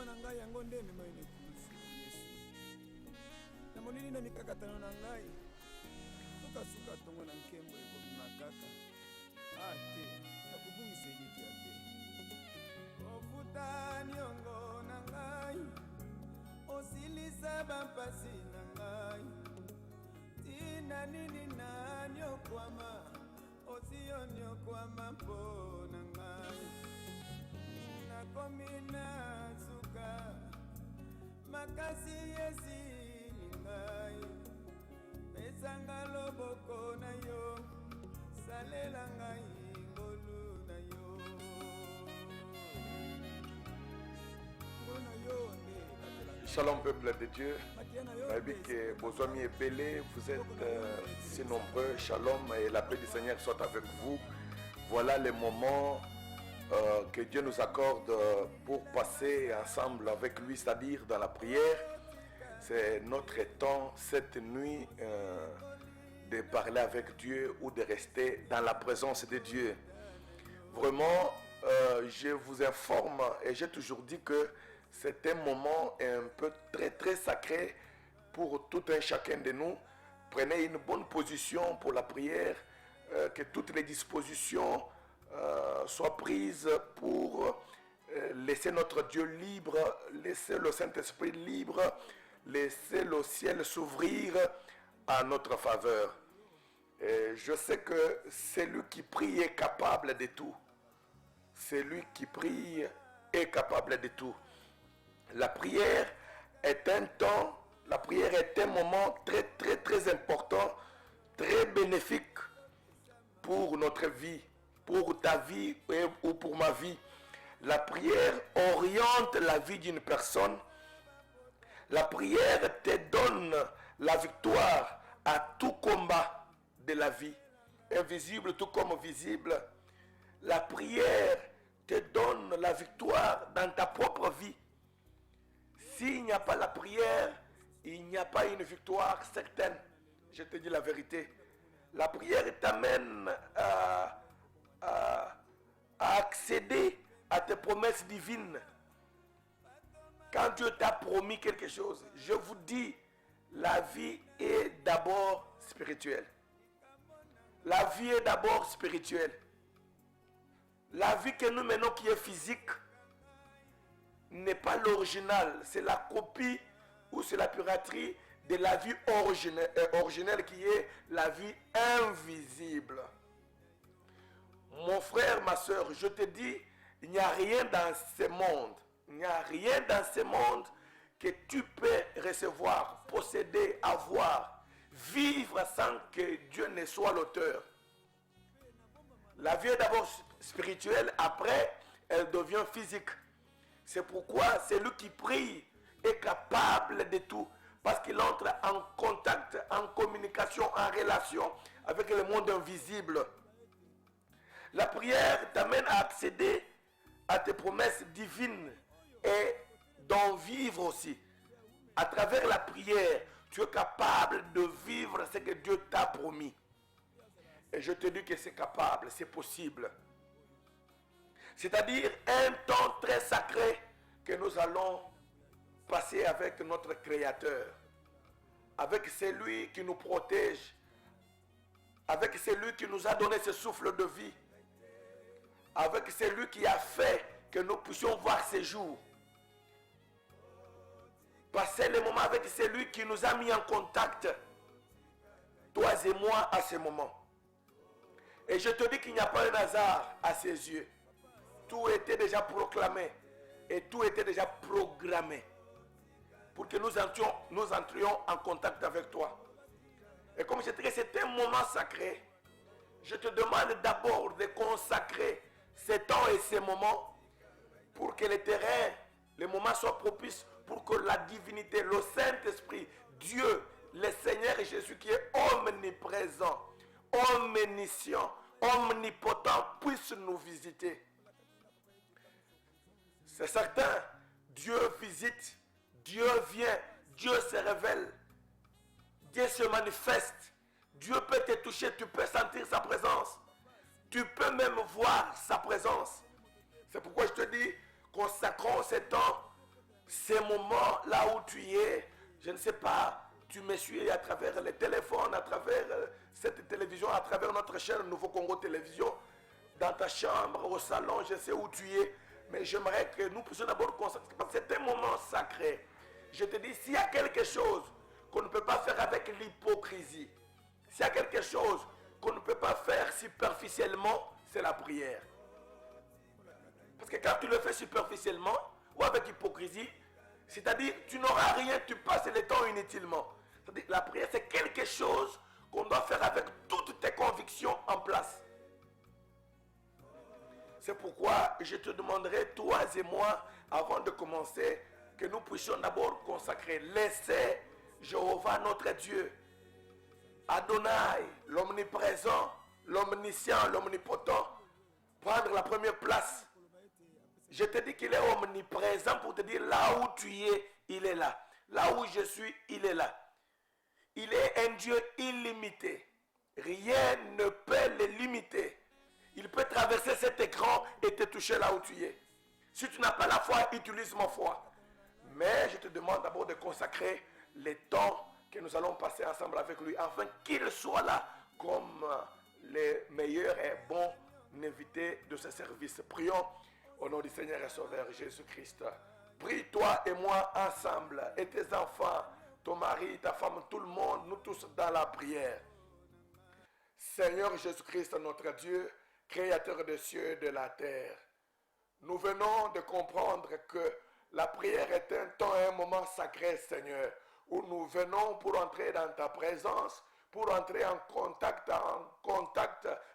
motema na ngai yango nde emema yo nekulusu Yesu. Na monini na mikakatano na ngai sukasuka tongo na nkembo ekobima kaka te nakobungisa elikya te. Ofuta niongo na ngai osilisa bampasi na ngai tina nini na nyokwama osio nyokwama mpo na ngai nakomi na suka makasi esili ngai pesanga loboko na yo salela ngai ngolu na yo ngona yo nde. Shalom peuple de Dieu, vous êtes si nombreux, shalom et la paix du Seigneur soit avec vous. Voilà les moments que Dieu nous accorde pour passer ensemble avec lui, c'est-à-dire dans la prière. C'est notre temps cette nuit de parler avec Dieu ou de rester dans la présence de Dieu. Vraiment, je vous informe et j'ai toujours dit que c'est un moment un peu très sacré pour tout un chacun de nous. Prenez une bonne position pour la prière, que toutes les dispositions soient prises pour laisser notre Dieu libre, laisser le Saint-Esprit libre, laisser le ciel s'ouvrir à notre faveur. Et je sais que celui qui prie est capable de tout. Celui qui prie est capable de tout. La prière est un temps, la prière est un moment très important, très bénéfique pour notre vie, pour ta vie ou pour ma vie. La prière oriente la vie d'une personne. La prière te donne la victoire à tout combat de la vie, invisible tout comme visible. La prière te donne la victoire dans ta propre vie. S'il n'y a pas la prière, il n'y a pas une victoire certaine. Je te dis la vérité. La prière t'amène à accéder à tes promesses divines. Quand Dieu t'a promis quelque chose, je vous dis, la vie est d'abord spirituelle. La vie est d'abord spirituelle. La vie que nous menons qui est physique n'est pas l'original, c'est la copie ou c'est la piraterie de la vie originelle qui est la vie invisible. Mon frère, ma soeur, je te dis, il n'y a rien dans ce monde, il n'y a rien dans ce monde que tu peux recevoir, posséder, avoir, vivre sans que Dieu ne soit l'auteur. La vie est d'abord spirituelle, après elle devient physique. C'est pourquoi celui qui prie est capable de tout. Parce qu'il entre en contact, en communication, en relation avec le monde invisible. La prière t'amène à accéder à tes promesses divines et d'en vivre aussi. À travers la prière, tu es capable de vivre ce que Dieu t'a promis. Et je te dis que c'est capable, c'est possible. C'est-à-dire un temps très sacré que nous allons passer avec notre Créateur, avec celui qui nous protège, avec celui qui nous a donné ce souffle de vie, avec celui qui a fait que nous puissions voir ces jours. Passer le moment avec celui qui nous a mis en contact, toi et moi, à ce moment. Et je te dis qu'il n'y a pas un hasard à ses yeux. Tout était déjà proclamé et tout était déjà programmé pour que nous entrions en contact avec toi. Et comme je te dis, c'est un moment sacré. Je te demande d'abord de consacrer ces temps et ces moments pour que le terrain, les moments soient propices pour que la divinité, le Saint-Esprit, Dieu, le Seigneur Jésus qui est omniprésent, omniscient, omnipotent puisse nous visiter. C'est certain, Dieu visite, Dieu vient, Dieu se révèle, Dieu se manifeste, Dieu peut te toucher, tu peux sentir sa présence, tu peux même voir sa présence. C'est pourquoi je te dis, consacrons ce temps Ces moments là où tu es, je ne sais pas, tu me suis à travers les téléphones, à travers cette télévision, à travers notre chaîne Nouveau Congo Télévision, dans ta chambre, au salon, je sais où tu es, mais j'aimerais que nous puissions d'abord consacrer, parce que c'est un moment sacré. Je te dis, s'il y a quelque chose qu'on ne peut pas faire avec l'hypocrisie, s'il y a quelque chose qu'on ne peut pas faire superficiellement, c'est la prière. Parce que quand tu le fais superficiellement ou avec hypocrisie, c'est-à-dire tu n'auras rien, tu passes le temps inutilement. C'est-à-dire la prière, c'est quelque chose qu'on doit faire avec toutes tes convictions en place. C'est pourquoi je te demanderai, toi et moi, avant de commencer, que nous puissions d'abord consacrer, laisser Jéhovah notre Dieu, Adonai, l'omniprésent, l'omniscient, l'omnipotent, prendre la première place. Je te dis qu'il est omniprésent pour te dire là où tu es, il est là. Là où je suis, il est là. Il est un Dieu illimité. Rien ne peut le limiter. Il peut traverser cet écran et te toucher là où tu es. Si tu n'as pas la foi, utilise ma foi. Mais je te demande d'abord de consacrer les temps que nous allons passer ensemble avec lui, afin qu'il soit là comme les meilleurs et bons invités de ce service. Prions au nom du Seigneur et Sauveur Jésus-Christ. Prie toi et moi ensemble, et tes enfants, ton mari, ta femme, tout le monde, nous tous dans la prière. Seigneur Jésus-Christ, notre Dieu, Créateur des cieux et de la terre, nous venons de comprendre que la prière est un temps et un moment sacré, Seigneur, où nous venons pour entrer dans ta présence, pour entrer en contact,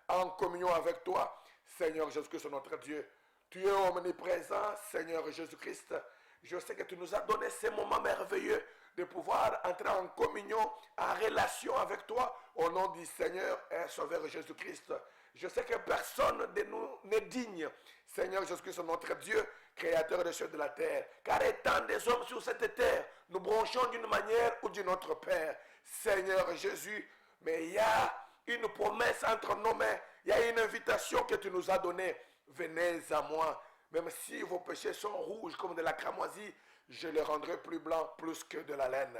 en communion avec toi. Seigneur Jésus-Christ, notre Dieu, tu es omniprésent, Seigneur Jésus-Christ. Je sais que tu nous as donné ces moments merveilleux de pouvoir entrer en communion, en relation avec toi, au nom du Seigneur et Sauveur Jésus-Christ. Je sais que personne de nous n'est digne, Seigneur Jésus-Christ, notre Dieu, Créateur des cieux et de la terre. Car étant des hommes sur cette terre, nous bronchons d'une manière ou d'une autre, Père. Seigneur Jésus, mais il y a une promesse entre nos mains, il y a une invitation que tu nous as donnée. Venez à moi, même si vos péchés sont rouges comme de la cramoisie, je les rendrai plus blancs plus que de la laine.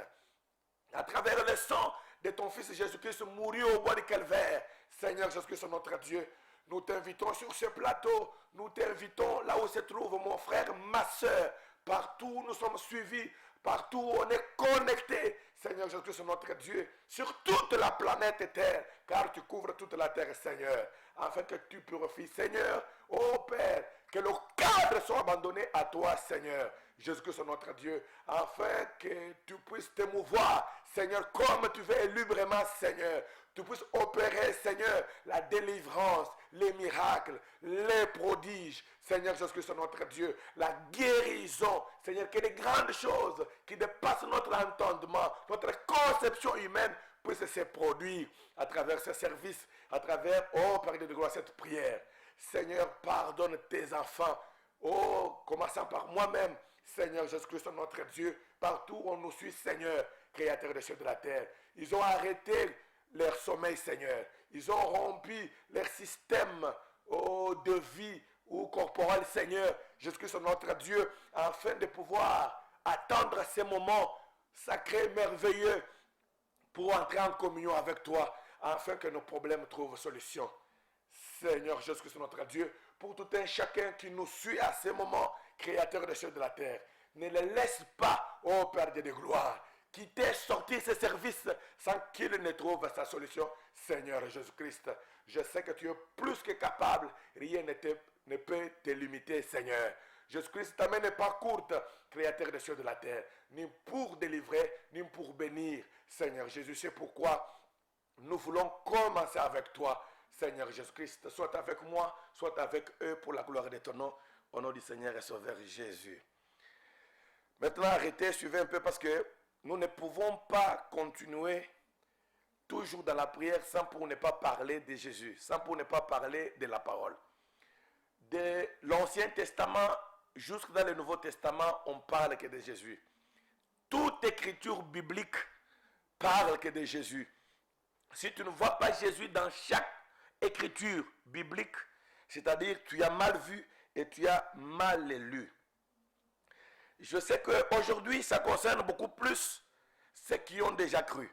À travers le sang de ton Fils Jésus-Christ mouru au bois du Calvaire, Seigneur Jésus-Christ, notre Dieu, nous t'invitons sur ce plateau, nous t'invitons là où se trouve mon frère, ma soeur. Partout nous sommes suivis, partout on est connectés, Seigneur Jésus-Christ, notre Dieu, sur toute la planète Terre, car tu couvres toute la terre, Seigneur, afin que tu purifies, Seigneur, ô Père, que le cadre soit abandonné à toi, Seigneur. Jésus-Christ, notre Dieu, afin que tu puisses t'émouvoir, Seigneur, comme tu veux librement, Seigneur. Tu puisses opérer, Seigneur, la délivrance, les miracles, les prodiges, Seigneur Jésus-Christ, notre Dieu, la guérison, Seigneur, que les grandes choses qui dépassent notre entendement, notre conception humaine, puissent se produire à travers ce service, à travers, oh Père de gloire, cette prière. Seigneur, pardonne tes enfants, oh, commençant par moi-même, Seigneur Jésus-Christ, notre Dieu, partout où on nous suit, Seigneur, Créateur des cieux et de la terre. Ils ont arrêté leur sommeil, Seigneur. Ils ont rompu leur système de vie ou corporel, Seigneur. Jésus-Christ, notre Dieu, afin de pouvoir attendre ces moments sacrés, merveilleux, pour entrer en communion avec toi, afin que nos problèmes trouvent solution. Seigneur Jésus-Christ, notre Dieu, pour tout un chacun qui nous suit à ces moments, Créateur des cieux et de la terre, ne les laisse pas, ô Père de gloire, quitter, sortir ce service sans qu'il ne trouve sa solution. Seigneur Jésus-Christ, je sais que tu es plus que capable, rien ne peut te limiter, Seigneur. Jésus-Christ, ta main n'est pas courte, Créateur des cieux et de la terre, ni pour délivrer, ni pour bénir. Seigneur Jésus, c'est pourquoi nous voulons commencer avec toi. Seigneur Jésus-Christ, soit avec moi, soit avec eux pour la gloire de ton nom, au nom du Seigneur et Sauveur Jésus. Maintenant, arrêtez, suivez un peu parce que nous ne pouvons pas continuer toujours dans la prière sans pour ne pas parler de Jésus, sans pour ne pas parler de la parole. De l'Ancien Testament jusque dans le Nouveau Testament, on parle que de Jésus. Toute écriture biblique parle que de Jésus. Si tu ne vois pas Jésus dans chaque écriture biblique, c'est-à-dire tu as mal vu et tu as mal lu. Je sais qu'aujourd'hui, ça concerne beaucoup plus ceux qui ont déjà cru.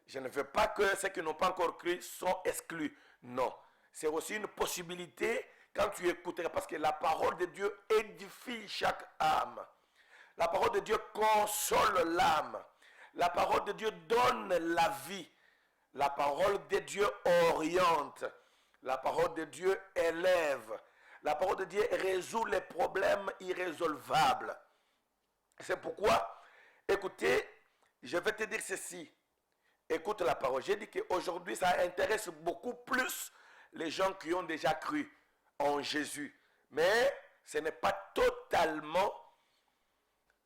Je ne veux pas que ceux qui n'ont pas encore cru sont exclus. Non. C'est aussi une possibilité quand tu écouteras, parce que la parole de Dieu édifie chaque âme. La parole de Dieu console l'âme. La parole de Dieu donne la vie. La parole de Dieu oriente. La parole de Dieu élève. La parole de Dieu résout les problèmes irrésolvables. C'est pourquoi, écoutez, je vais te dire ceci. Écoute la parole. J'ai dit qu'aujourd'hui, ça intéresse beaucoup plus les gens qui ont déjà cru en Jésus. Mais ce n'est pas totalement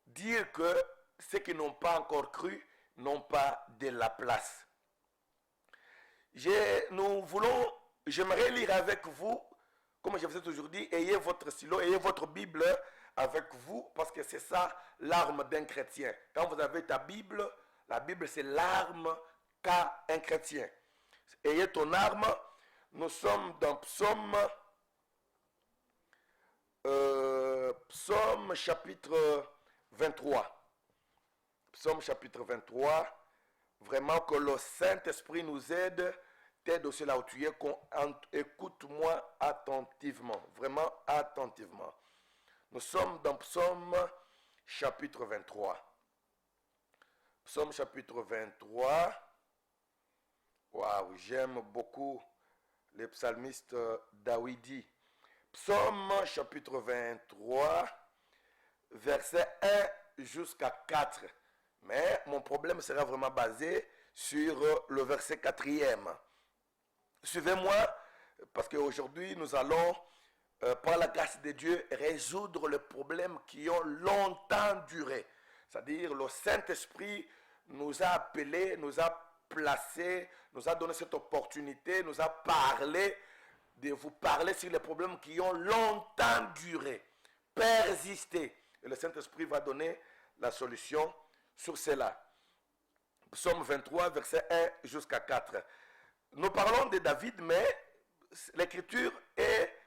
dire que ceux qui n'ont pas encore cru n'ont pas de la place. J'aimerais lire avec vous, comme je vous ai toujours dit, ayez votre stylo, ayez votre Bible avec vous, parce que c'est ça l'arme d'un chrétien. Quand vous avez ta Bible, la Bible c'est l'arme qu'a un chrétien. Ayez ton arme. Nous sommes dans Psaume chapitre 23. Psaume chapitre 23. Vraiment que le Saint-Esprit nous aide. T'aide aussi là où tu es. Écoute-moi attentivement. Vraiment attentivement. Nous sommes dans Psaume chapitre 23. Psaume chapitre 23. Waouh, j'aime beaucoup les psalmistes Daoudi. Psaume chapitre 23, verset 1 jusqu'à 4. Mais mon problème sera vraiment basé sur le verset 4e. Suivez-moi, parce qu'aujourd'hui nous allons, par la grâce de Dieu, résoudre les problèmes qui ont longtemps duré. C'est-à-dire le Saint-Esprit nous a appelés, nous a placés, nous a donné cette opportunité, nous a parlé, de vous parler sur les problèmes qui ont longtemps duré, persisté. Et le Saint-Esprit va donner la solution sur cela. Psaume 23, verset 1 jusqu'à 4. Nous parlons de David, mais l'écriture est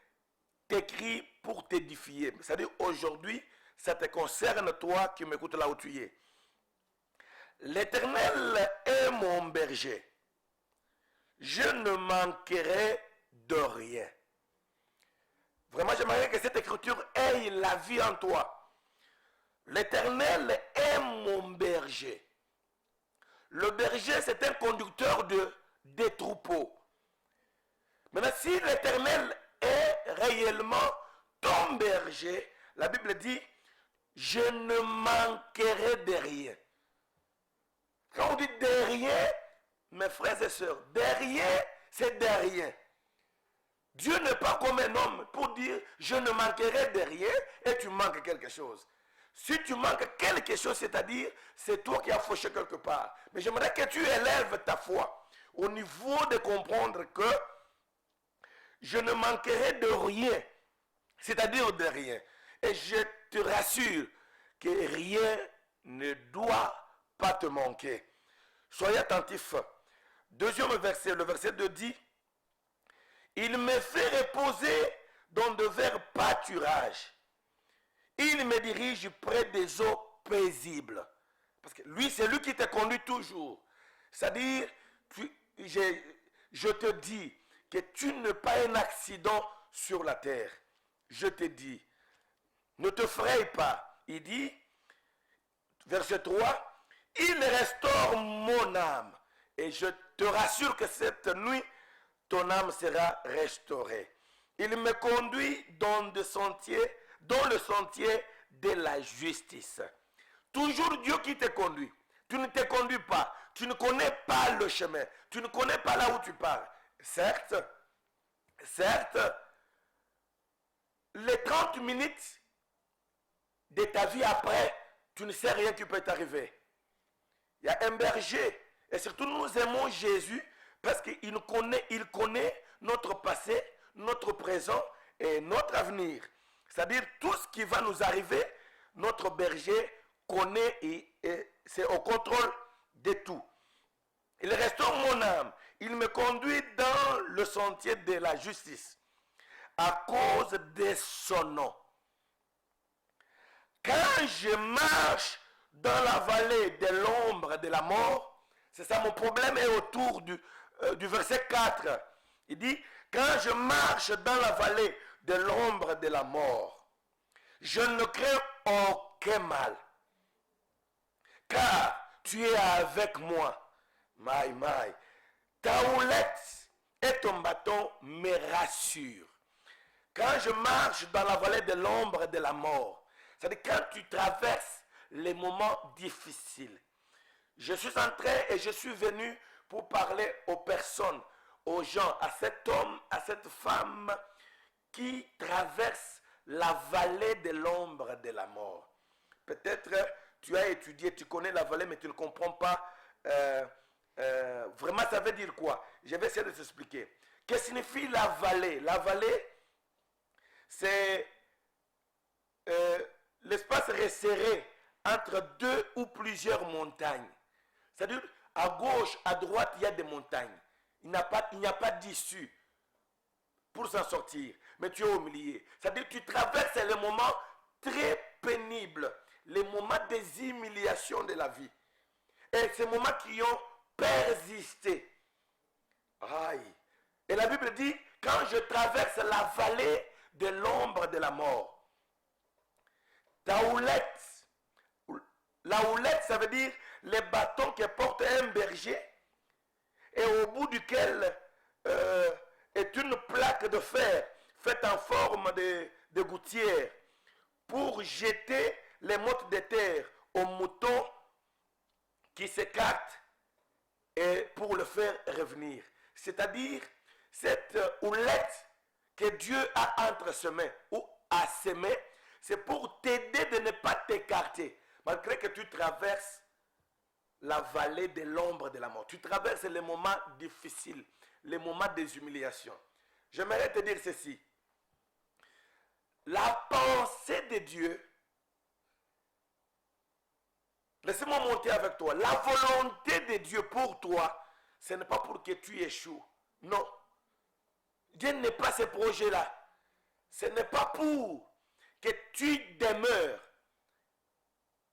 écrite pour t'édifier. C'est-à-dire aujourd'hui, ça te concerne toi qui m'écoutes là où tu es. L'Éternel est mon berger. Je ne manquerai de rien. Vraiment, j'aimerais que cette écriture ait la vie en toi. L'Éternel est mon berger. Le berger, c'est un conducteur des troupeaux. Maintenant, si l'Éternel est réellement ton berger, la Bible dit, je ne manquerai de rien. Quand on dit de rien, mes frères et sœurs, de rien, c'est de rien. Dieu n'est pas comme un homme pour dire je ne manquerai de rien et tu manques quelque chose. Si tu manques quelque chose, c'est-à-dire c'est toi qui as fauché quelque part. Mais j'aimerais que tu élèves ta foi au niveau de comprendre que je ne manquerai de rien, c'est-à-dire de rien. Et je te rassure que rien ne doit pas te manquer. Soyez attentifs. Deuxième verset, le verset 2 dit, il me fait reposer dans de verts pâturages. Il me dirige près des eaux paisibles. Parce que lui, c'est lui qui te conduit toujours. C'est-à-dire, je te dis que tu n'es pas un accident sur la terre. Je te dis, ne te fraye pas. Il dit, verset 3, il restaure mon âme. Et je te rassure que cette nuit, ton âme sera restaurée. Il me conduit dans le sentier de la justice. Toujours Dieu qui te conduit. Tu ne te conduis pas. Tu ne connais pas le chemin. Tu ne connais pas là où tu pars. Certes, les 30 minutes de ta vie après, tu ne sais rien qui peut t'arriver. Il y a un berger. Et surtout, nous aimons Jésus parce qu'il connaît notre passé, notre présent et notre avenir. C'est-à-dire, tout ce qui va nous arriver, notre berger connaît et c'est au contrôle de tout. Il restaure mon âme. Il me conduit dans le sentier de la justice à cause de son nom. Quand quand je marche dans la vallée de l'ombre de la mort, c'est ça mon problème est autour du verset 4. Il dit, quand je marche dans la vallée de l'ombre de la mort, je ne crains aucun mal, car tu es avec moi. My. Ta houlette et ton bâton me rassurent. Quand je marche dans la vallée de l'ombre de la mort, c'est-à-dire quand tu traverses les moments difficiles. Je suis entré et je suis venu pour parler aux personnes, aux gens, à cet homme, à cette femme qui traverse la vallée de l'ombre de la mort. Peut-être tu as étudié, tu connais la vallée, mais tu ne comprends pas vraiment ça veut dire quoi. Je vais essayer de t'expliquer. Qu'est-ce que signifie la vallée? La vallée, c'est l'espace resserré entre deux ou plusieurs montagnes. C'est-à-dire, à gauche, à droite, il y a des montagnes. Il n'y a pas d'issue pour s'en sortir. Mais tu es au milieu. C'est-à-dire, tu traverses les moments très pénibles, les moments des humiliations de la vie. Et ces moments qui ont persisté. Aïe. Et la Bible dit, quand je traverse la vallée de l'ombre de la mort, ta houlette, la houlette, ça veut dire les bâtons que porte un berger et au bout duquel est une plaque de fer faite en forme de gouttière pour jeter les mottes de terre au mouton qui s'écarte et pour le faire revenir. C'est-à-dire cette houlette que Dieu a entresemée ou a semée, c'est pour t'aider de ne pas t'écarter. Malgré que tu traverses la vallée de l'ombre de la mort. Tu traverses les moments difficiles, les moments des humiliations. J'aimerais te dire ceci. La pensée de Dieu, laissez-moi monter avec toi. La volonté de Dieu pour toi, ce n'est pas pour que tu échoues. Non. Dieu n'est pas ce projet-là. Ce n'est pas pour que tu demeures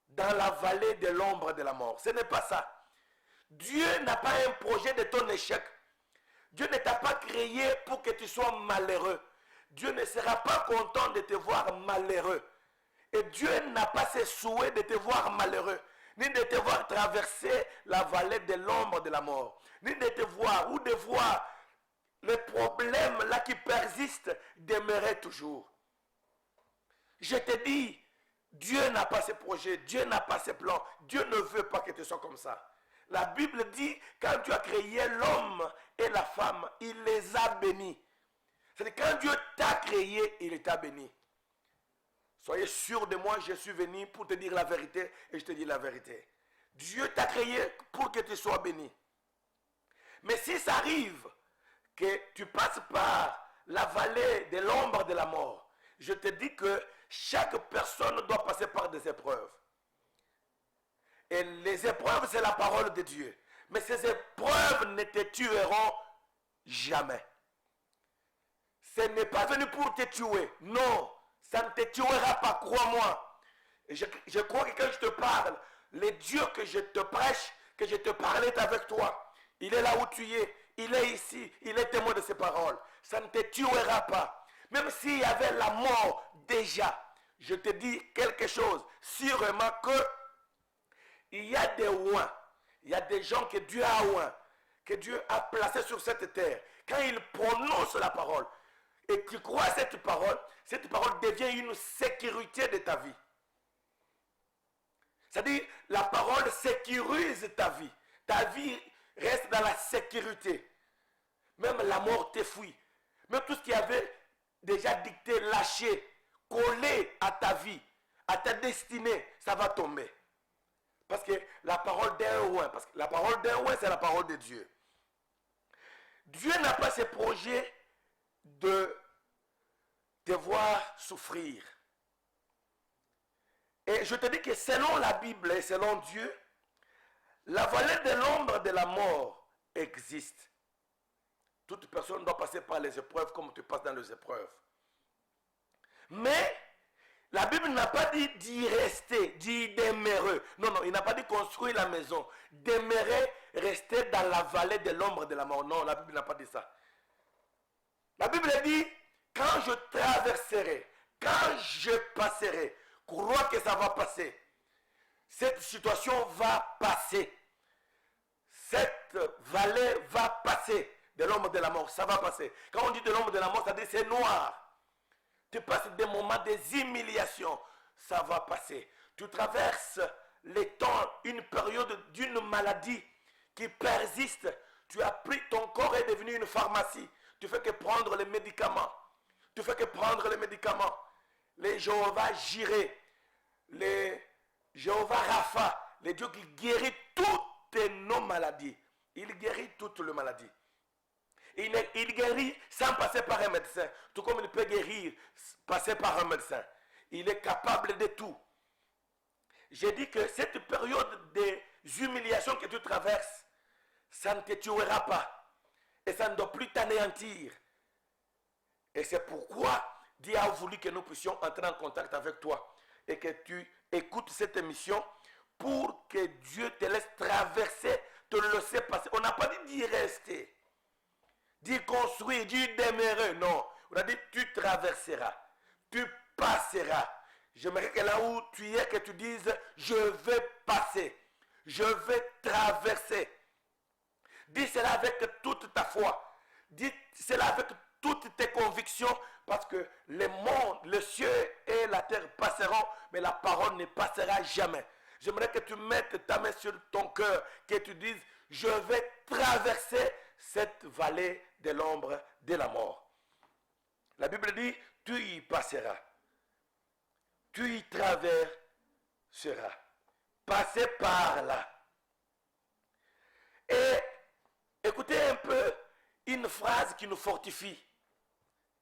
dans la vallée de l'ombre de la mort. Ce n'est pas ça. Dieu n'a pas un projet de ton échec. Dieu ne t'a pas créé pour que tu sois malheureux. Dieu ne sera pas content de te voir malheureux. Et Dieu n'a pas ce souhait de te voir malheureux, ni de te voir traverser la vallée de l'ombre de la mort, ni de te voir ou de voir les problèmes là qui persistent demeurer toujours. Je te dis, Dieu n'a pas ce projet, Dieu n'a pas ce plan, Dieu ne veut pas que tu sois comme ça. La Bible dit, quand tu as créé l'homme et la femme, il les a bénis. C'est-à-dire, quand Dieu t'a créé, il t'a béni. Soyez sûr de moi, je suis venu pour te dire la vérité et je te dis la vérité. Dieu t'a créé pour que tu sois béni. Mais si ça arrive que tu passes par la vallée de l'ombre de la mort, je te dis que chaque personne doit passer par des épreuves. Et les épreuves, c'est la parole de Dieu. Mais ces épreuves ne te tueront jamais. Ce n'est pas venu pour te tuer. Non, ça ne te tuera pas, crois-moi. Je crois que quand je te parle, le Dieu que je te prêche, que je te parle est avec toi. Il est là où tu es. Il est ici. Il est témoin de ses paroles. Ça ne te tuera pas. Même s'il y avait la mort déjà, je te dis quelque chose. Sûrement que il y a des oins. Il y a des gens que Dieu a oints, que Dieu a placés sur cette terre. Quand il prononce la parole, et tu crois à cette parole devient une sécurité de ta vie. C'est-à-dire, la parole sécurise ta vie. Ta vie reste dans la sécurité. Même la mort t'effuit. Même tout ce qui avait déjà dicté, lâché, collé à ta vie, à ta destinée, ça va tomber. Parce que la parole d'un oint, parce que la parole d'un oint, c'est la parole de Dieu. Dieu n'a pas ce projet de te voir souffrir. Et je te dis que selon la Bible et selon Dieu, la vallée de l'ombre de la mort existe. Toute personne doit passer par les épreuves comme tu passes dans les épreuves. Mais La Bible n'a pas dit d'y rester, d'y demeurer. Non, non, il n'a pas dit construire la maison. Demeurer, rester dans la vallée de l'ombre de la mort. Non, la Bible n'a pas dit ça. La Bible dit, quand je traverserai, quand je passerai, crois que ça va passer. Cette situation va passer. Cette vallée va passer de l'ombre de la mort. Ça va passer. Quand on dit de l'ombre de la mort, ça dit c'est noir. Tu passes des moments, des humiliations. Ça va passer. Tu traverses les temps, une période d'une maladie qui persiste. Tu as pris, ton corps est devenu une pharmacie. Tu fais que prendre les médicaments. Tu fais que prendre les médicaments. Les Jéhovah Jireh, les Jéhovah Rapha, les dieux qui guérissent toutes nos maladies. Il guérit toutes les maladies. Il guérit sans passer par un médecin. Tout comme il peut guérir, passer par un médecin. Il est capable de tout. J'ai dit que cette période des humiliations que tu traverses, ça ne te tuera pas. Et ça ne doit plus t'anéantir. Et c'est pourquoi Dieu a voulu que nous puissions entrer en contact avec toi. Et que tu écoutes cette émission pour que Dieu te laisse traverser, te laisser passer. On n'a pas dit d'y rester, d'y construire, d'y demeurer. Non. On a dit tu traverseras, tu passeras. J'aimerais que là où tu es, que tu dises je vais passer, je vais traverser. Dis cela avec toute ta foi. Dis cela avec toutes tes convictions, parce que le monde, le ciel et la terre passeront, mais la parole ne passera jamais. J'aimerais que tu mettes ta main sur ton cœur, que tu dises, je vais traverser cette vallée de l'ombre de la mort. La Bible dit, tu y passeras. Tu y traverseras. Passez par là. Et écoutez un peu une phrase qui nous fortifie.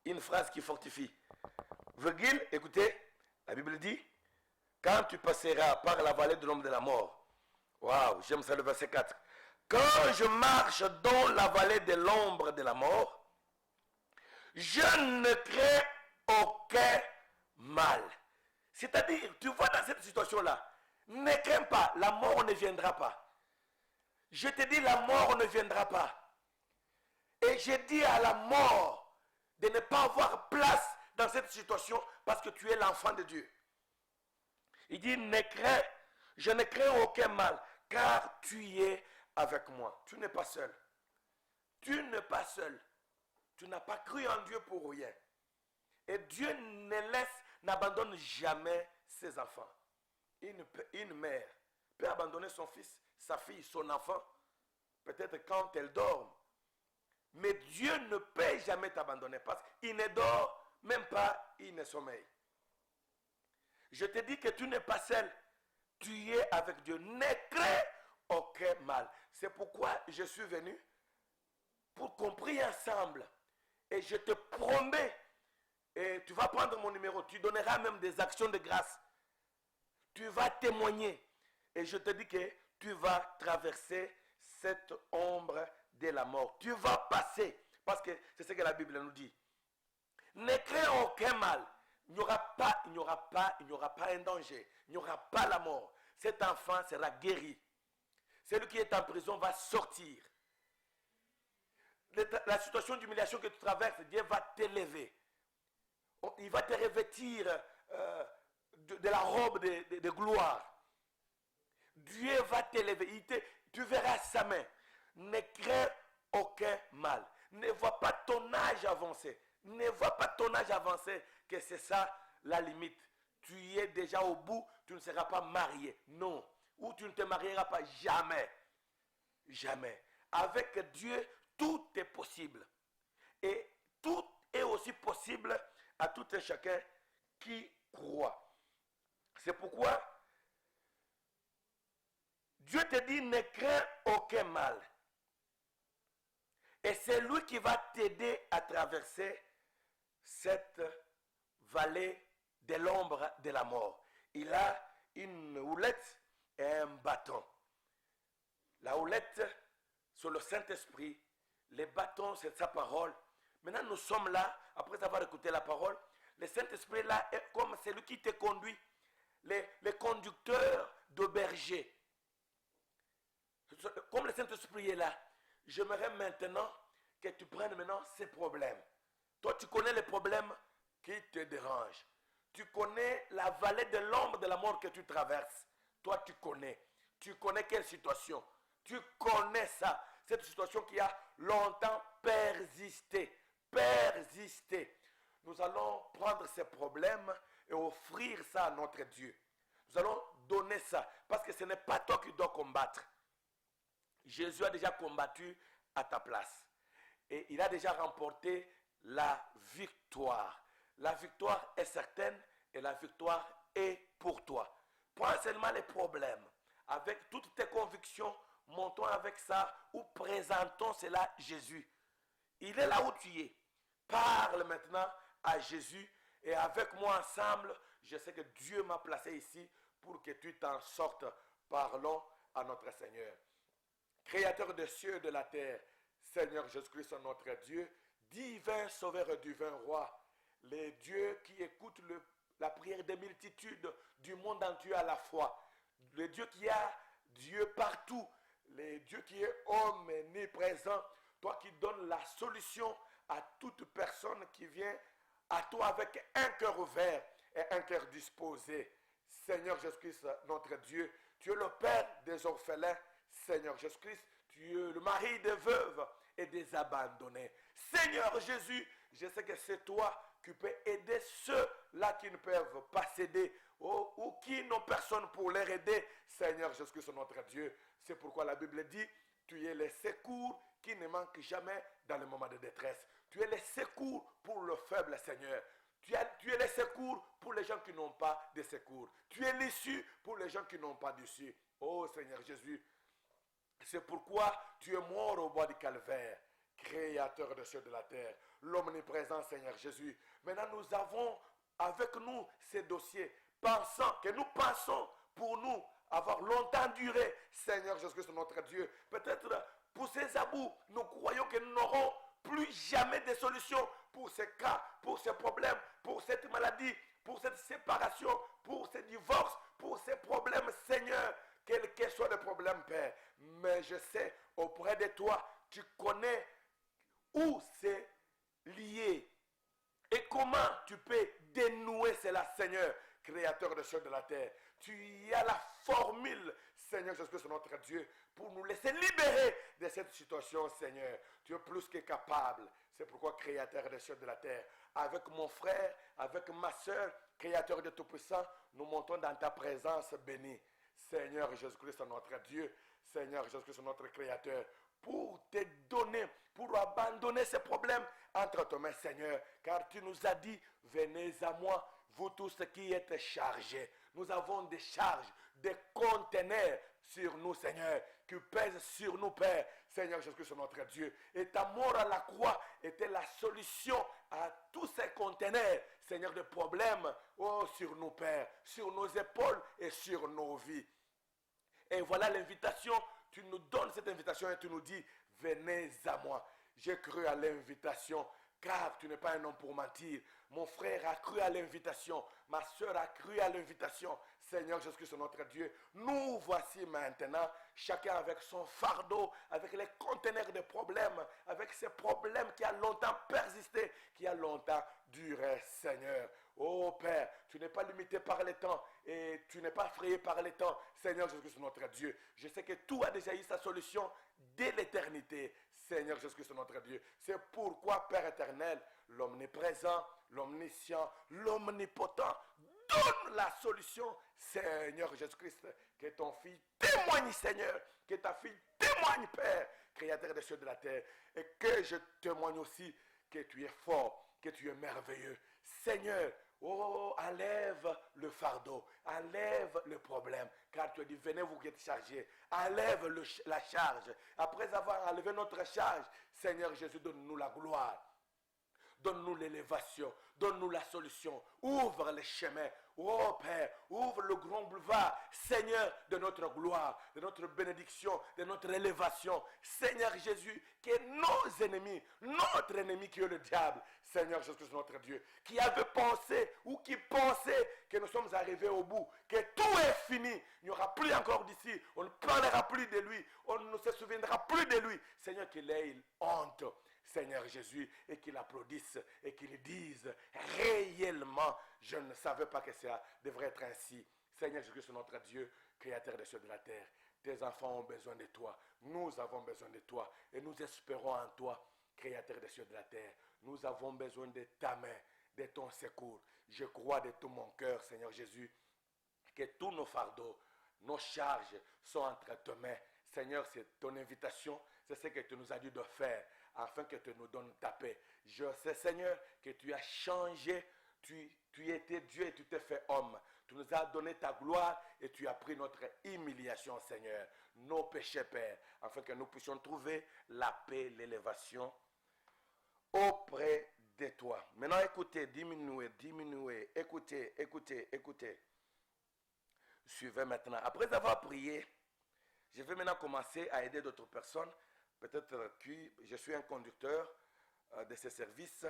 Une phrase qui fortifie. Virgile, écoutez, la Bible dit, quand tu passeras par la vallée de l'ombre de la mort. Waouh, j'aime ça le verset 4. Quand je marche dans la vallée de l'ombre de la mort, je ne crains aucun mal. C'est-à-dire, tu vois dans cette situation-là, ne crains pas, la mort ne viendra pas. Je te dis, la mort ne viendra pas. Et je dis à la mort de ne pas avoir place dans cette situation parce que tu es l'enfant de Dieu. Il dit, je ne crains aucun mal, car tu es avec moi. Tu n'es pas seul. Tu n'es pas seul. Tu n'as pas cru en Dieu pour rien. Et Dieu n'abandonne jamais ses enfants. Une mère peut abandonner son fils, sa fille, son enfant, peut-être quand elle dort. Mais Dieu ne peut jamais t'abandonner parce qu'il ne dort, même pas, il ne sommeille. Je te dis que tu n'es pas seul. Tu es avec Dieu. Ne crains aucun mal. C'est pourquoi je suis venu pour qu'on prie ensemble. Et je te promets, et tu vas prendre mon numéro, tu donneras même des actions de grâce. Tu vas témoigner. Et je te dis que tu vas traverser cette ombre de la mort. Tu vas passer. Parce que c'est ce que la Bible nous dit. Ne crains aucun mal. Il n'y aura pas un danger. Il n'y aura pas la mort. Cet enfant sera guéri. Celui qui est en prison va sortir. La situation d'humiliation que tu traverses, Dieu va t'élever. Il va te revêtir de la robe de gloire. Dieu va t'élever. Tu verras sa main. Ne crains aucun mal. Ne vois pas ton âge avancé. Ne vois pas ton âge avancé que c'est ça la limite. Tu es déjà au bout, tu ne seras pas marié. Non. Ou tu ne te marieras pas. Jamais. Jamais. Avec Dieu, tout est possible. Et tout est aussi possible à tout et chacun qui croit. C'est pourquoi Dieu te dit ne crains aucun mal. Et c'est lui qui va t'aider à traverser cette vallée de l'ombre de la mort. Il a une houlette et un bâton. La houlette, c'est le Saint-Esprit. Les bâtons, c'est sa parole. Maintenant, nous sommes là, après avoir écouté la parole, Le Saint-Esprit là est comme celui qui te conduit. Les conducteurs de berger. Comme le Saint-Esprit est là, j'aimerais maintenant que tu prennes maintenant ces problèmes. Toi, tu connais les problèmes qui te dérangent. Tu connais la vallée de l'ombre de la mort que tu traverses. Toi, tu connais. Tu connais quelle situation. Tu connais ça. Cette situation qui a longtemps persisté. Persisté. Nous allons prendre ces problèmes et offrir ça à notre Dieu. Nous allons donner ça. Parce que ce n'est pas toi qui dois combattre. Jésus a déjà combattu à ta place. Et il a déjà remporté la victoire. La victoire est certaine et la victoire est pour toi. Prends seulement les problèmes. Avec toutes tes convictions, montons avec ça ou présentons cela à Jésus. Il est là où tu es. Parle maintenant à Jésus et avec moi ensemble, je sais que Dieu m'a placé ici pour que tu t'en sortes. Parlons à notre Seigneur. Créateur des cieux et de la terre, Seigneur Jésus-Christ, notre Dieu, divin sauveur et divin roi, les dieux qui écoutent la prière des multitudes du monde entier à la fois, le Dieu qui a Dieu partout, le Dieu qui est omniprésent, toi qui donnes la solution à toute personne qui vient à toi avec un cœur ouvert et un cœur disposé. Seigneur Jésus-Christ, notre Dieu, tu es le Père des orphelins. Seigneur Jésus-Christ, tu es le mari des veuves et des abandonnés. Seigneur Jésus, je sais que c'est toi qui peux aider ceux-là qui ne peuvent pas s'aider ou qui n'ont personne pour les aider. Seigneur Jésus-Christ, notre Dieu, c'est pourquoi la Bible dit, tu es le secours qui ne manque jamais dans les moments de détresse. Tu es le secours pour le faible, Seigneur. Tu es le secours pour les gens qui n'ont pas de secours. Tu es l'issue pour les gens qui n'ont pas d'issue. Oh Seigneur Jésus, c'est pourquoi tu es mort au bois du calvaire, créateur de cieux et de la terre, l'omniprésent Seigneur Jésus. Maintenant nous avons avec nous ces dossiers, que nous pensons pour nous avoir longtemps duré, Seigneur Jésus-Christ notre Dieu. Peut-être poussés à bout, nous croyons que nous n'aurons plus jamais de solution pour ces cas, pour ces problèmes, pour cette maladie, pour cette séparation, pour ces divorces, pour ces problèmes, Seigneur. Quel que soit le problème, Père, mais je sais, auprès de toi, tu connais où c'est lié et comment tu peux dénouer cela, Seigneur, créateur des cieux et de la terre. Tu as la formule, Seigneur Jésus-Christ, notre Dieu, pour nous laisser libérer de cette situation, Seigneur. Tu es plus que capable. C'est pourquoi, créateur des cieux et de la terre, avec mon frère, avec ma soeur, créateur de Tout-Puissant, nous montons dans ta présence bénie. Seigneur Jésus-Christ, notre Dieu, Seigneur Jésus-Christ, notre Créateur, pour te donner, pour abandonner ces problèmes entre tes mains, Seigneur, car tu nous as dit, venez à moi, vous tous qui êtes chargés. Nous avons des charges, des conteneurs sur nous, Seigneur, qui pèsent sur nous, Père, Seigneur Jésus-Christ, notre Dieu. Et ta mort à la croix était la solution à tous ces conteneurs, Seigneur, de problèmes, oh, sur nous, Père, sur nos épaules et sur nos vies. Et voilà l'invitation, tu nous donnes cette invitation et tu nous dis, venez à moi. J'ai cru à l'invitation, car tu n'es pas un homme pour mentir. Mon frère a cru à l'invitation, ma soeur a cru à l'invitation. Seigneur Jésus-Christ, notre Dieu, nous voici maintenant, chacun avec son fardeau, avec les conteneurs de problèmes, avec ces problèmes qui a longtemps persisté, qui a longtemps duré, Seigneur. Oh Père, tu n'es pas limité par les temps et tu n'es pas frayé par les temps. Seigneur Jésus-Christ, notre Dieu, je sais que tout a déjà eu sa solution dès l'éternité. Seigneur Jésus-Christ, notre Dieu. C'est pourquoi, Père éternel, l'omniprésent, l'omniscient, l'omnipotent, donne la solution, Seigneur Jésus-Christ, que ton fils témoigne, Seigneur, que ta fille témoigne, Père, créateur des cieux et de la terre, et que je témoigne aussi que tu es fort, que tu es merveilleux. Seigneur, oh, enlève le fardeau, enlève le problème, car tu as dit, venez vous qui êtes chargés, enlève la charge. Après avoir enlevé notre charge, Seigneur Jésus, donne-nous la gloire. Donne-nous l'élévation, donne-nous la solution, ouvre les chemins, Oh Père, ouvre le grand boulevard, Seigneur, de notre gloire, de notre bénédiction, de notre élévation. Seigneur Jésus, que nos ennemis, notre ennemi qui est le diable, Seigneur Jésus, notre Dieu, qui avait pensé ou qui pensait que nous sommes arrivés au bout, que tout est fini, il n'y aura plus encore d'ici, on ne parlera plus de lui, on ne se souviendra plus de lui. Seigneur, qu'il ait honte, Seigneur Jésus, et qu'il applaudisse et qu'il dise réellement, je ne savais pas que ça devrait être ainsi. Seigneur Jésus, notre Dieu, créateur des cieux et de la terre, tes enfants ont besoin de toi, nous avons besoin de toi, et nous espérons en toi, créateur des cieux et de la terre. Nous avons besoin de ta main, de ton secours. Je crois de tout mon cœur, Seigneur Jésus, que tous nos fardeaux, nos charges sont entre tes mains. Seigneur, c'est ton invitation, c'est ce que tu nous as dit de faire, afin que tu nous donnes ta paix. Je sais, Seigneur, que tu as changé, tu étais Dieu et tu t'es fait homme. Tu nous as donné ta gloire et tu as pris notre humiliation, Seigneur, nos péchés, Père, afin que nous puissions trouver la paix, l'élévation auprès de toi. Maintenant, écoutez, diminuez, écoutez. Suivez maintenant. Après avoir prié, je vais maintenant commencer à aider d'autres personnes. Peut-être que je suis un conducteur de ces services.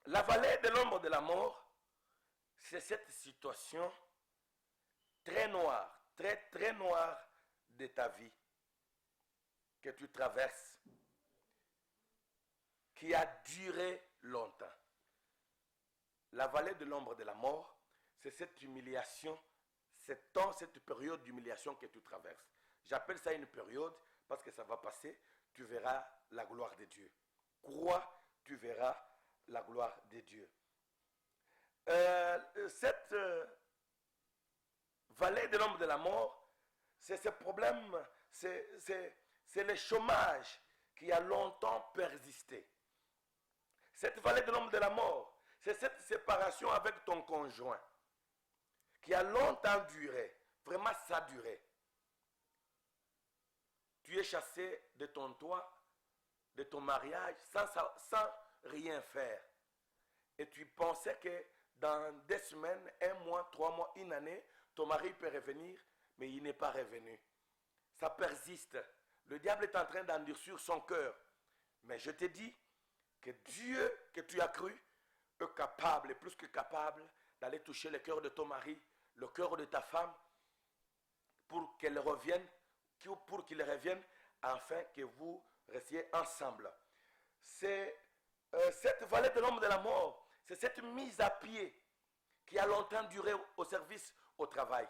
La vallée de l'ombre de la mort, c'est cette situation très noire, très noire de ta vie que tu traverses, qui a duré longtemps. La vallée de l'ombre de la mort, c'est cette humiliation, cette période d'humiliation que tu traverses. J'appelle ça une période parce que ça va passer, tu verras la gloire de Dieu. Crois, tu verras la gloire de Dieu. Cette vallée de l'ombre de la mort, c'est ce problème, c'est le chômage qui a longtemps persisté. Cette vallée de l'ombre de la mort, c'est cette séparation avec ton conjoint qui a longtemps duré. Vraiment, ça a duré. Tu es chassé de ton toit, de ton mariage, sans rien faire. Et tu pensais que dans des semaines, 1 mois, 3 mois, 1 année, ton mari peut revenir, mais il n'est pas revenu. Ça persiste. Le diable est en train d'endurcir son cœur. Mais je te dis que Dieu que tu as cru est capable, et plus que capable, d'aller toucher le cœur de ton mari, le cœur de ta femme, pour qu'elle revienne, afin que vous restiez ensemble. C'est cette vallée de l'ombre de la mort, c'est cette mise à pied qui a longtemps duré au service, au travail.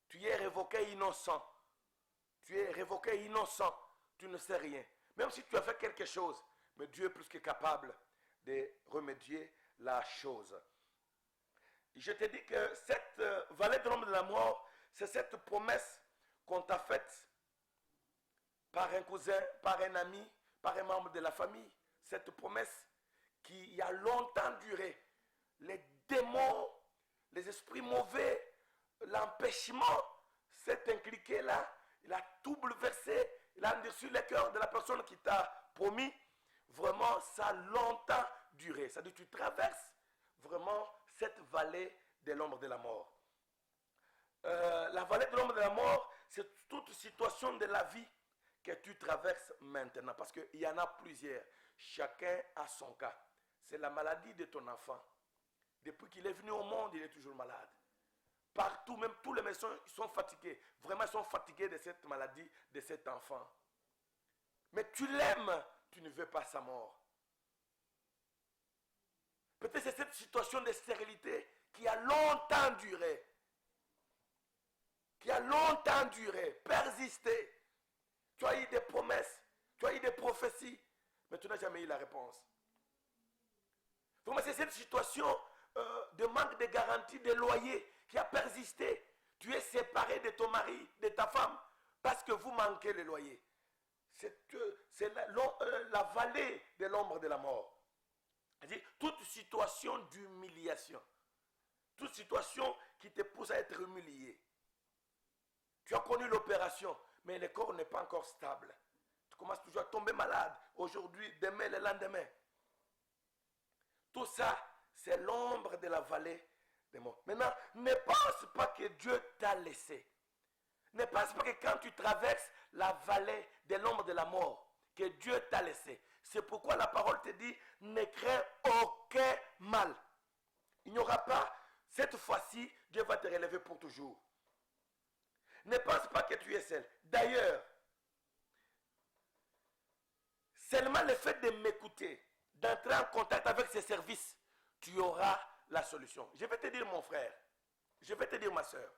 Tu es révoqué innocent. Tu es révoqué innocent. Tu ne sais rien. Même si tu as fait quelque chose, mais Dieu est plus que capable de remédier la chose. Je te dis que cette vallée de l'ombre de la mort, c'est cette promesse qu'on t'a faite par un cousin, par un ami, par un membre de la famille. Cette promesse qui a longtemps duré. Les démons, les esprits mauvais, l'empêchement s'est impliqué là. Il a tout bouleversé. Il a endurci le cœur de la personne qui t'a promis. Vraiment, ça a longtemps duré. Ça veut dire que tu traverses vraiment cette vallée de l'ombre de la mort. La vallée de l'ombre de la mort, c'est toute situation de la vie que tu traverses maintenant. Parce qu'il y en a plusieurs. Chacun a son cas. C'est la maladie de ton enfant. Depuis qu'il est venu au monde, il est toujours malade. Partout, même tous les médecins sont fatigués. Vraiment, ils sont fatigués de cette maladie, de cet enfant. Mais tu l'aimes, tu ne veux pas sa mort. Peut-être c'est cette situation de stérilité qui a longtemps duré. Qui a longtemps duré, persisté. Tu as eu des promesses, tu as eu des prophéties, mais tu n'as jamais eu la réponse. Vraiment, c'est cette situation de manque de garantie de loyer qui a persisté. Tu es séparé de ton mari, de ta femme, parce que vous manquez le loyer. C'est la vallée de l'ombre de la mort. C'est-à-dire toute situation d'humiliation, toute situation qui te pousse à être humilié. Tu as connu l'opération, mais le corps n'est pas encore stable. Tu commences toujours à tomber malade. Aujourd'hui, demain, le lendemain. Tout ça, c'est l'ombre de la vallée des morts. Maintenant, ne pense pas que Dieu t'a laissé. Ne pense pas que quand tu traverses la vallée de l'ombre de la mort, que Dieu t'a laissé. C'est pourquoi la parole te dit, ne crains aucun mal. Il n'y aura pas, cette fois-ci, Dieu va te relever pour toujours. Ne pense pas que tu es seul. D'ailleurs, seulement le fait de m'écouter, d'entrer en contact avec ces services, tu auras la solution. Je vais te dire, mon frère, je vais te dire, ma soeur,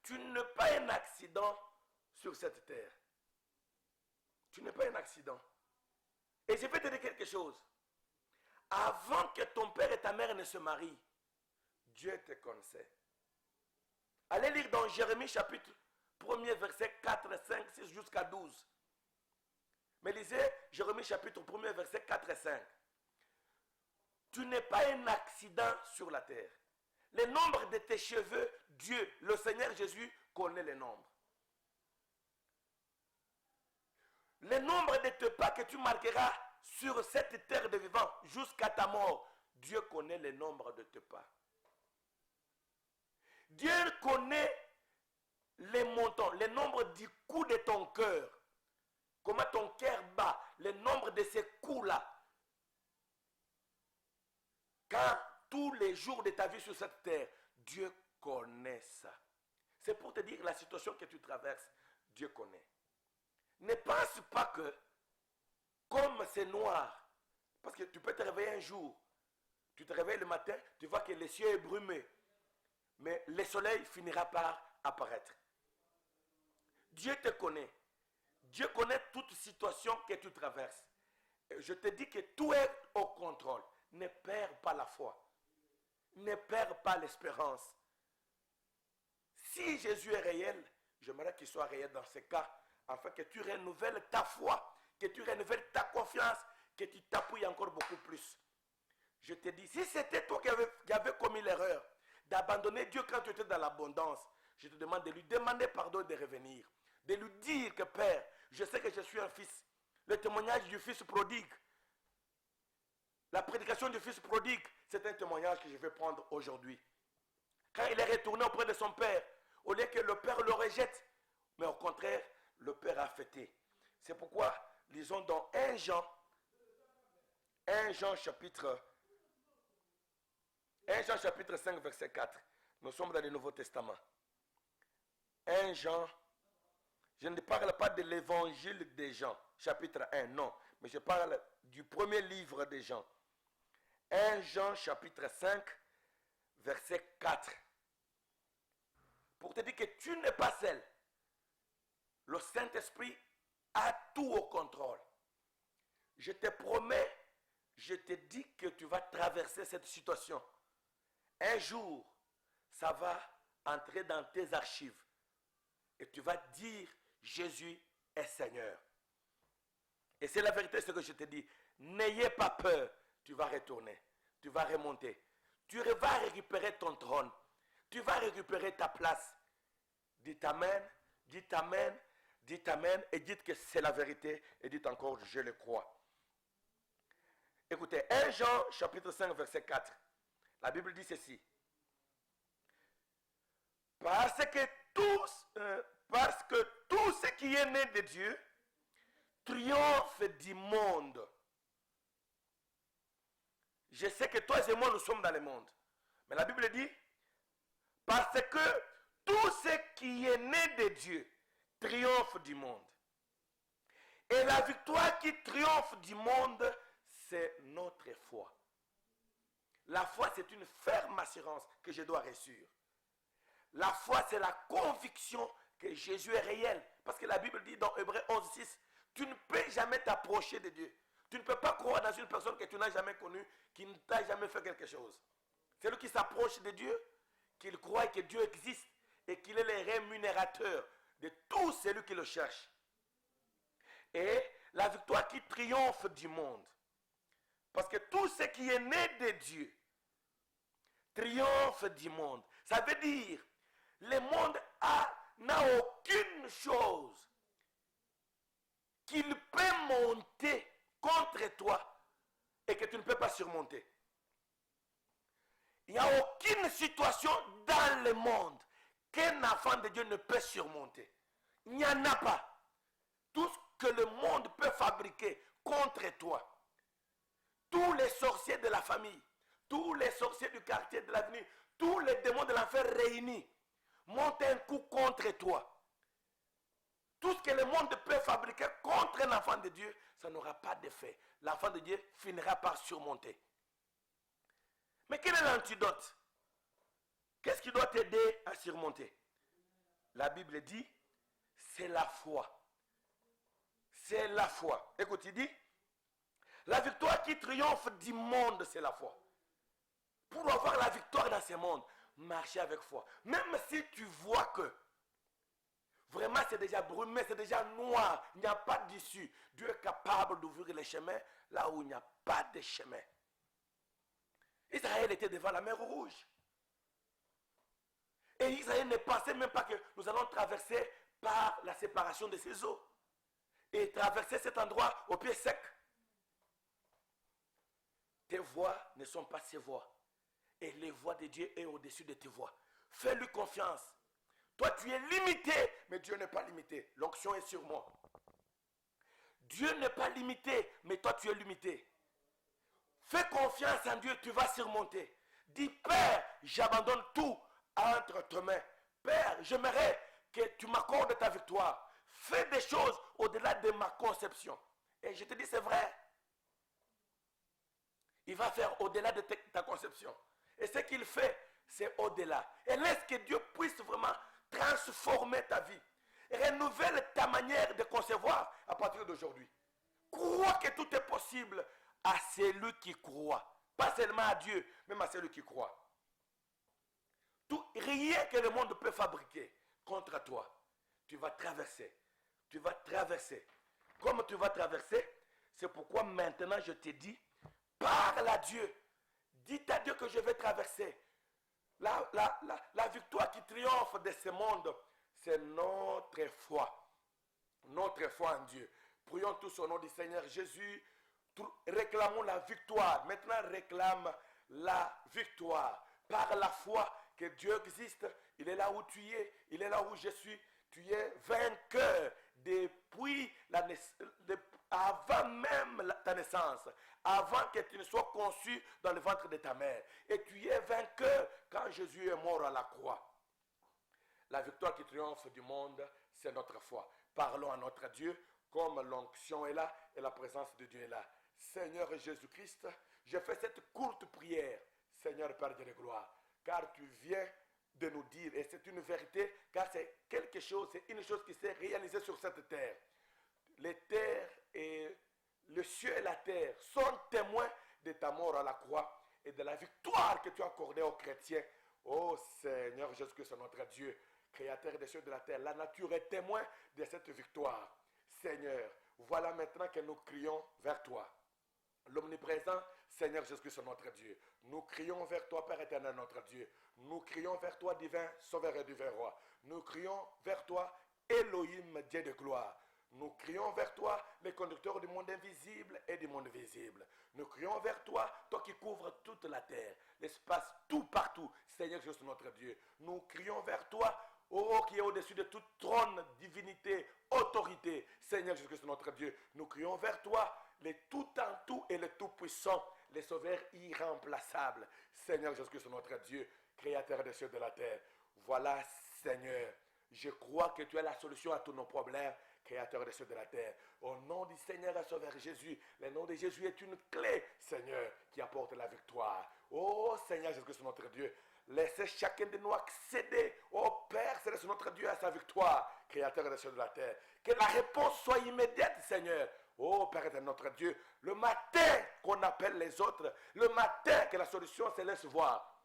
tu n'es pas un accident sur cette terre. Tu n'es pas un accident. Et je vais te dire quelque chose. Avant que ton père et ta mère ne se marient, Dieu te connaissait. Allez lire dans Jérémie chapitre 1er verset 4, 5, 6 jusqu'à 12. Mais lisez Jérémie chapitre 1er verset 4 et 5. Tu n'es pas un accident sur la terre. Le nombre de tes cheveux, Dieu, le Seigneur Jésus, connaît le nombre. Le nombre de tes pas que tu marqueras sur cette terre de vivants jusqu'à ta mort, Dieu connaît le nombre de tes pas. Dieu connaît les montants, le nombre du coups de ton cœur. Comment ton cœur bat, le nombre de ces coups-là. Quand tous les jours de ta vie sur cette terre, Dieu connaît ça. C'est pour te dire la situation que tu traverses, Dieu connaît. Ne pense pas que, comme c'est noir, parce que tu peux te réveiller un jour, tu te réveilles le matin, tu vois que le ciel est brumé, mais le soleil finira par apparaître. Dieu te connaît. Dieu connaît toute situation que tu traverses. Et je te dis que tout est au contrôle. Ne perds pas la foi. Ne perds pas l'espérance. Si Jésus est réel, j'aimerais qu'il soit réel dans ce cas, afin que tu renouvelles ta foi, que tu renouvelles ta confiance, que tu t'appuies encore beaucoup plus. Je te dis, si c'était toi qui avais commis l'erreur d'abandonner Dieu quand tu étais dans l'abondance, je te demande de lui demander pardon et de revenir. De lui dire que Père, je sais que je suis un fils. Le témoignage du fils prodigue, la prédication du fils prodigue, c'est un témoignage que je vais prendre aujourd'hui. Quand il est retourné auprès de son père, au lieu que le père le rejette, mais au contraire, le père a fêté. C'est pourquoi, lisons dans 1 Jean chapitre 5, verset 4. Nous sommes dans le Nouveau Testament. 1 Jean, je ne parle pas de l'évangile des Jean, chapitre 1, non. Mais je parle du premier livre des Jean. 1 Jean, chapitre 5, verset 4. Pour te dire que tu n'es pas seul. Le Saint-Esprit a tout au contrôle. Je te promets, je te dis que tu vas traverser cette situation. Un jour, ça va entrer dans tes archives. Et tu vas dire, Jésus est Seigneur. Et c'est la vérité ce que je te dis. N'ayez pas peur, tu vas retourner. Tu vas remonter. Tu vas récupérer ton trône. Tu vas récupérer ta place. Dites Amen, dites Amen, dites Amen et dites que c'est la vérité et dites encore je le crois. Écoutez, 1 Jean chapitre 5 verset 4. La Bible dit ceci. Parce que tout ce qui est né de Dieu triomphe du monde. Je sais que toi et moi nous sommes dans le monde. Mais la Bible dit, parce que tout ce qui est né de Dieu triomphe du monde. Et la victoire qui triomphe du monde, c'est notre foi. La foi, c'est une ferme assurance que je dois reçuir. La foi, c'est la conviction que Jésus est réel. Parce que la Bible dit dans Hébreux 11, 6, tu ne peux jamais t'approcher de Dieu. Tu ne peux pas croire dans une personne que tu n'as jamais connue, qui ne t'a jamais fait quelque chose. C'est lui qui s'approche de Dieu, qu'il croit que Dieu existe et qu'il est le rémunérateur de tout celui qui le cherche. Et la victoire qui triomphe du monde. Parce que tout ce qui est né de Dieu triomphe du monde. Ça veut dire, le monde n'a aucune chose qu'il peut monter contre toi et que tu ne peux pas surmonter. Il n'y a aucune situation dans le monde qu'un enfant de Dieu ne peut surmonter. Il n'y en a pas. Tout ce que le monde peut fabriquer contre toi, tous les sorciers de la famille, tous les sorciers du quartier, de l'avenir, tous les démons de l'enfer réunis, montent un coup contre toi. Tout ce que le monde peut fabriquer contre un enfant de Dieu, ça n'aura pas d'effet. L'enfant de Dieu finira par surmonter. Mais quel est l'antidote? Qu'est-ce qui doit t'aider à surmonter? La Bible dit, c'est la foi. C'est la foi. Écoute, il dit, la victoire qui triomphe du monde, c'est la foi. Pour avoir la victoire dans ce monde, marcher avec foi. Même si tu vois que vraiment c'est déjà brumé, c'est déjà noir, il n'y a pas d'issue. Dieu est capable d'ouvrir les chemins là où il n'y a pas de chemin. Israël était devant la mer Rouge. Et Israël ne pensait même pas que nous allons traverser par la séparation de ses eaux. Et traverser cet endroit au pied sec. Tes voies ne sont pas ses voies. Et les voies de Dieu sont au-dessus de tes voies. Fais-lui confiance. Toi, tu es limité, mais Dieu n'est pas limité. L'onction est sur moi. Dieu n'est pas limité, mais toi, tu es limité. Fais confiance en Dieu, tu vas surmonter. Dis, Père, j'abandonne tout entre tes mains. Père, j'aimerais que tu m'accordes ta victoire. Fais des choses au-delà de ma conception. Et je te dis, c'est vrai. Il va faire au-delà de ta conception. Et ce qu'il fait, c'est au-delà. Et laisse que Dieu puisse vraiment transformer ta vie. Et renouvelle ta manière de concevoir à partir d'aujourd'hui. Crois que tout est possible à celui qui croit. Pas seulement à Dieu, même à celui qui croit. Rien que le monde peut fabriquer contre toi, tu vas traverser. Tu vas traverser. Comme tu vas traverser, c'est pourquoi maintenant je te dis, parle à Dieu. Dis à Dieu que je vais traverser. La victoire qui triomphe de ce monde, c'est notre foi. Notre foi en Dieu. Prions tous au nom du Seigneur Jésus. Réclamons la victoire. Maintenant, réclame la victoire. Par la foi que Dieu existe, il est là où tu es, il est là où je suis. Tu es vainqueur depuis avant même ta naissance, avant que tu ne sois conçu dans le ventre de ta mère. Et tu es vainqueur quand Jésus est mort à la croix. La victoire qui triomphe du monde, c'est notre foi. Parlons à notre Dieu, comme l'onction est là et la présence de Dieu est là. Seigneur Jésus-Christ, je fais cette courte prière, Seigneur Père de gloire, car tu viens de nous dire, et c'est une vérité, car c'est quelque chose, c'est une chose qui s'est réalisée sur cette terre. Les terres et le ciel et la terre sont témoins de ta mort à la croix et de la victoire que tu as accordée aux chrétiens. Oh Seigneur Jésus-Christ, notre Dieu, créateur des cieux et de la terre, la nature est témoin de cette victoire. Seigneur, voilà maintenant que nous crions vers toi. L'omniprésent Seigneur Jésus-Christ, notre Dieu. Nous crions vers toi, Père éternel, notre Dieu. Nous crions vers toi, divin Sauveur et divin Roi. Nous crions vers toi, Elohim, Dieu de gloire. Nous crions vers toi, les conducteurs du monde invisible et du monde visible. Nous crions vers toi, toi qui couvres toute la terre, l'espace, tout partout, Seigneur Jésus, notre Dieu. Nous crions vers toi, oh, qui est au-dessus de tout trône, divinité, autorité, Seigneur Jésus, notre Dieu. Nous crions vers toi, le tout en tout et le tout puissant, les sauveurs irremplaçables, Seigneur Jésus, notre Dieu, créateur des cieux et de la terre. Voilà, Seigneur, je crois que tu as la solution à tous nos problèmes, créateur des cieux et de la terre. Au nom du Seigneur et Sauveur Jésus, le nom de Jésus est une clé, Seigneur, qui apporte la victoire. Oh Seigneur Jésus, notre Dieu, laissez chacun de nous accéder, oh Père, c'est notre Dieu à sa victoire, créateur des cieux et de la terre. Que la réponse soit immédiate, Seigneur. Oh Père éternel, notre Dieu, le matin qu'on appelle les autres, le matin que la solution se laisse voir.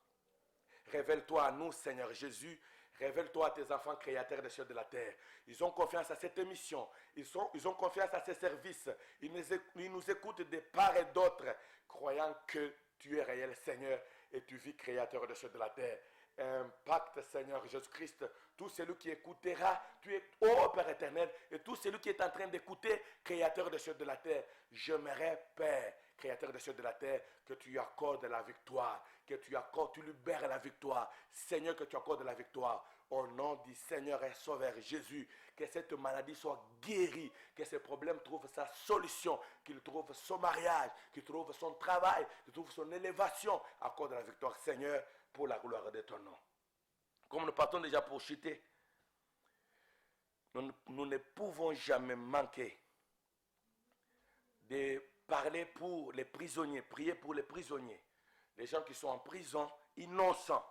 Révèle-toi à nous, Seigneur Jésus. Révèle-toi à tes enfants créateurs des cieux et de la terre. Ils ont confiance à cette émission. Ils ont confiance à ces services. Ils nous écoutent de part et d'autre, croyant que tu es réel, Seigneur, et tu vis créateur des cieux et de la terre. Impacte, Seigneur Jésus-Christ, tout celui qui écoutera, tu es, ô Père éternel, et tout celui qui est en train d'écouter, créateur des cieux et de la terre. J'aimerais, Père, Créateur des cieux et de la terre, que tu accordes la victoire, que tu accordes, tu libères la victoire. Seigneur, que tu accordes la victoire. Au nom du Seigneur et Sauveur Jésus, que cette maladie soit guérie, que ce problème trouve sa solution, qu'il trouve son mariage, qu'il trouve son travail, qu'il trouve son élévation. Accorde la victoire, Seigneur, pour la gloire de ton nom. Comme nous partons déjà pour chuter, nous ne pouvons jamais manquer de parler pour les prisonniers, prier pour les prisonniers, les gens qui sont en prison, innocents.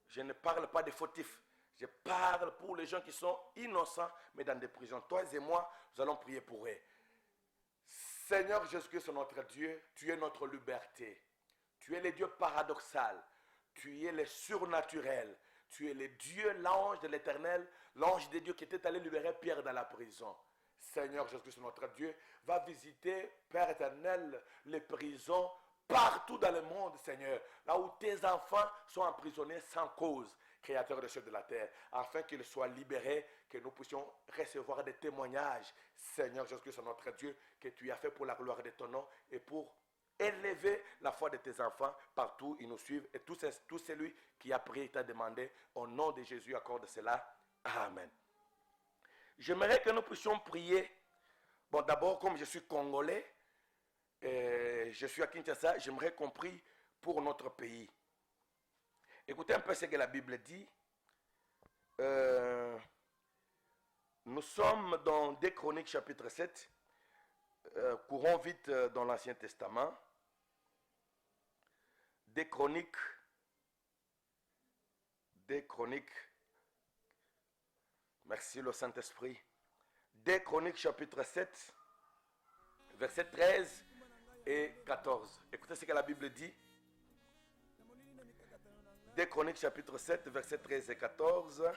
Je ne parle pas des fautifs, je parle pour les gens qui sont innocents, mais dans des prisons. Toi et moi, nous allons prier pour eux. Seigneur Jésus-Christ, notre Dieu, tu es notre liberté. Tu es le Dieu paradoxal, tu es le surnaturel. Tu es le Dieu, l'ange de l'Éternel, l'ange de Dieu qui était allé libérer Pierre dans la prison. Seigneur Jésus-Christ, notre Dieu, va visiter, Père éternel, les prisons partout dans le monde, Seigneur, là où tes enfants sont emprisonnés sans cause, Créateur des cieux et de la terre, afin qu'ils soient libérés, que nous puissions recevoir des témoignages, Seigneur Jésus-Christ, notre Dieu, que tu as fait pour la gloire de ton nom et pour élever la foi de tes enfants partout, ils nous suivent. Et tout celui qui a prié et t'a demandé, au nom de Jésus, accorde cela. Amen. J'aimerais que nous puissions prier. Bon, d'abord, comme je suis congolais, je suis à Kinshasa, j'aimerais qu'on prie pour notre pays. Écoutez un peu ce que la Bible dit. Nous sommes dans 2 Chroniques chapitre 7. Courons vite dans l'Ancien Testament. 2 Chroniques. Merci le Saint-Esprit. 2 Chroniques chapitre 7, versets 13 et 14. Écoutez ce que la Bible dit. 2 Chroniques chapitre 7, versets 13 et 14.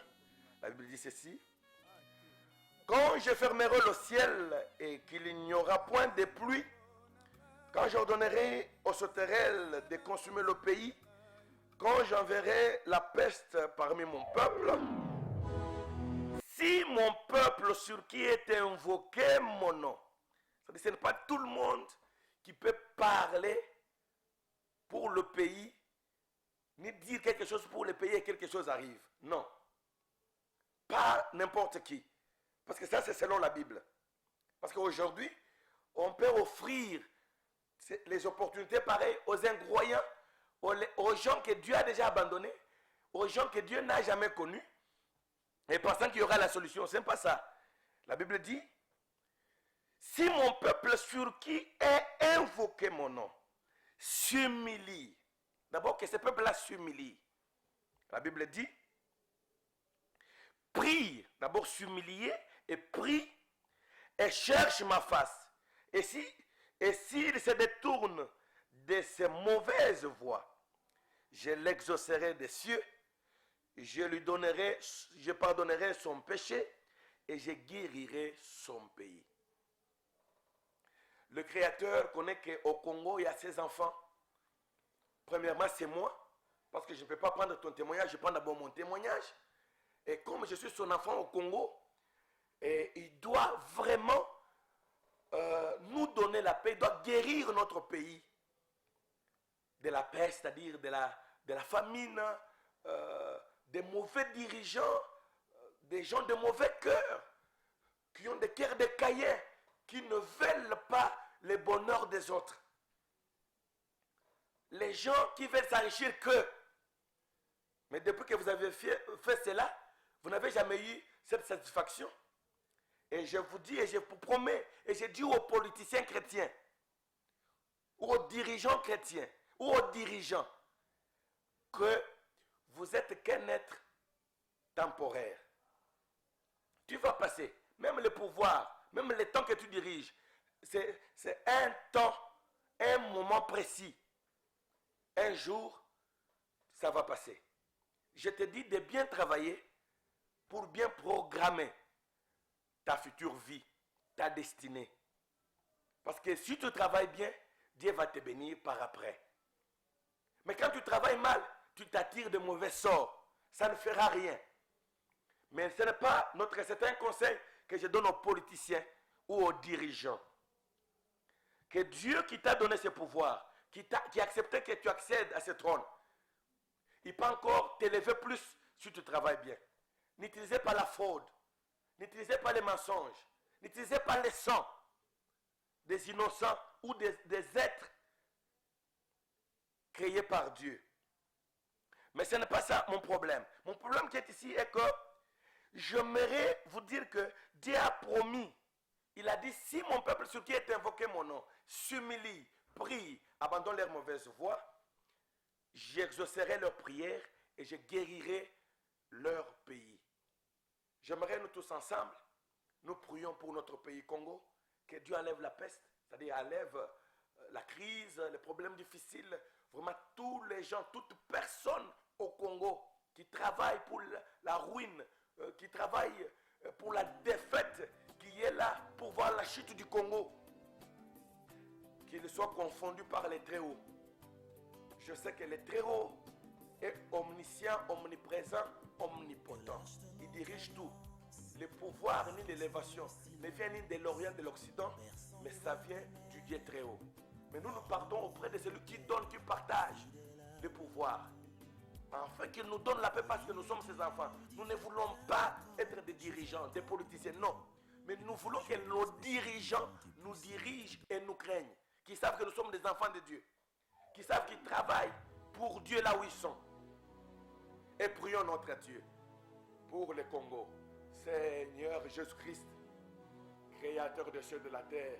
La Bible dit ceci. Quand je fermerai le ciel et qu'il n'y aura point de pluie, quand j'ordonnerai aux sauterelles de consumer le pays, quand j'enverrai la peste parmi mon peuple, si mon peuple sur qui est invoqué mon nom, c'est-à-dire ce n'est pas tout le monde qui peut parler pour le pays, ni dire quelque chose pour le pays et quelque chose arrive. Non. Pas n'importe qui. Parce que ça, c'est selon la Bible. Parce qu'aujourd'hui, on peut offrir les opportunités pareilles aux incroyants, aux gens que Dieu a déjà abandonnés, aux gens que Dieu n'a jamais connus, et pensant qu'il y aura la solution. Ce n'est pas ça. La Bible dit, si mon peuple sur qui est invoqué mon nom s'humilie, d'abord que ce peuple-là s'humilie. La Bible dit, prie, d'abord s'humilier et prie et cherche ma face. Et s'il se détourne de ses mauvaises voies, je l'exaucerai des cieux, je pardonnerai son péché et je guérirai son pays. Le Créateur connaît qu'au Congo, il y a ses enfants. Premièrement, c'est moi, parce que je ne peux pas prendre ton témoignage, je prends d'abord mon témoignage. Et comme je suis son enfant au Congo, et il doit vraiment nous donner la paix, il doit guérir notre pays de la peste, c'est-à-dire de la famine, des mauvais dirigeants, des gens de mauvais cœur, qui ont des cœurs de Caïn, qui ne veulent pas le bonheur des autres. Les gens qui veulent s'enrichir qu'eux. Mais depuis que vous avez fait cela, vous n'avez jamais eu cette satisfaction. Et je vous dis, et je vous promets, et je dis aux politiciens chrétiens, ou aux dirigeants chrétiens, ou aux dirigeants, que vous êtes qu'un être temporaire. Tu vas passer, même le pouvoir, même le temps que tu diriges, c'est un temps, un moment précis. Un jour, ça va passer. Je te dis de bien travailler pour bien programmer ta future vie, ta destinée. Parce que si tu travailles bien, Dieu va te bénir par après. Mais quand tu travailles mal, tu t'attires de mauvais sorts. Ça ne fera rien. Mais ce n'est pas c'est un conseil que je donne aux politiciens ou aux dirigeants. Que Dieu qui t'a donné ce pouvoir, qui a accepté que tu accèdes à ce trône, il peut encore t'élever plus si tu travailles bien. N'utilisez pas la fraude. N'utilisez pas les mensonges. N'utilisez pas les sangs des innocents ou des êtres créés par Dieu. Mais ce n'est pas ça mon problème. Mon problème qui est ici est que j'aimerais vous dire que Dieu a promis. Il a dit, si mon peuple sur qui est invoqué mon nom s'humilie, prie, abandonne leur mauvaise voie, j'exaucerai leurs prières et je guérirai leur pays. J'aimerais nous tous ensemble, nous prions pour notre pays Congo, que Dieu enlève la peste, c'est-à-dire enlève la crise, les problèmes difficiles, vraiment tous les gens, toute personne au Congo qui travaille pour la ruine, qui travaille pour la défaite, qui est là pour voir la chute du Congo, qu'il soit confondu par les très hauts. Je sais que le très haut est omniscient, omniprésent, omnipotent. Il dirige tout. Le pouvoir ni l'élévation ne vient ni de l'Orient, de l'Occident, mais ça vient du Dieu très haut. Mais nous partons auprès de celui qui donne, qui partage le pouvoir. Afin qu'il nous donne la paix parce que nous sommes ses enfants. Nous ne voulons pas être des dirigeants, des politiciens, non. Mais nous voulons que nos dirigeants nous dirigent et nous craignent. Qui savent que nous sommes des enfants de Dieu. Qui savent qu'ils travaillent pour Dieu là où ils sont. Et prions notre Dieu pour le Congo. Seigneur Jésus-Christ, Créateur des cieux et de la terre,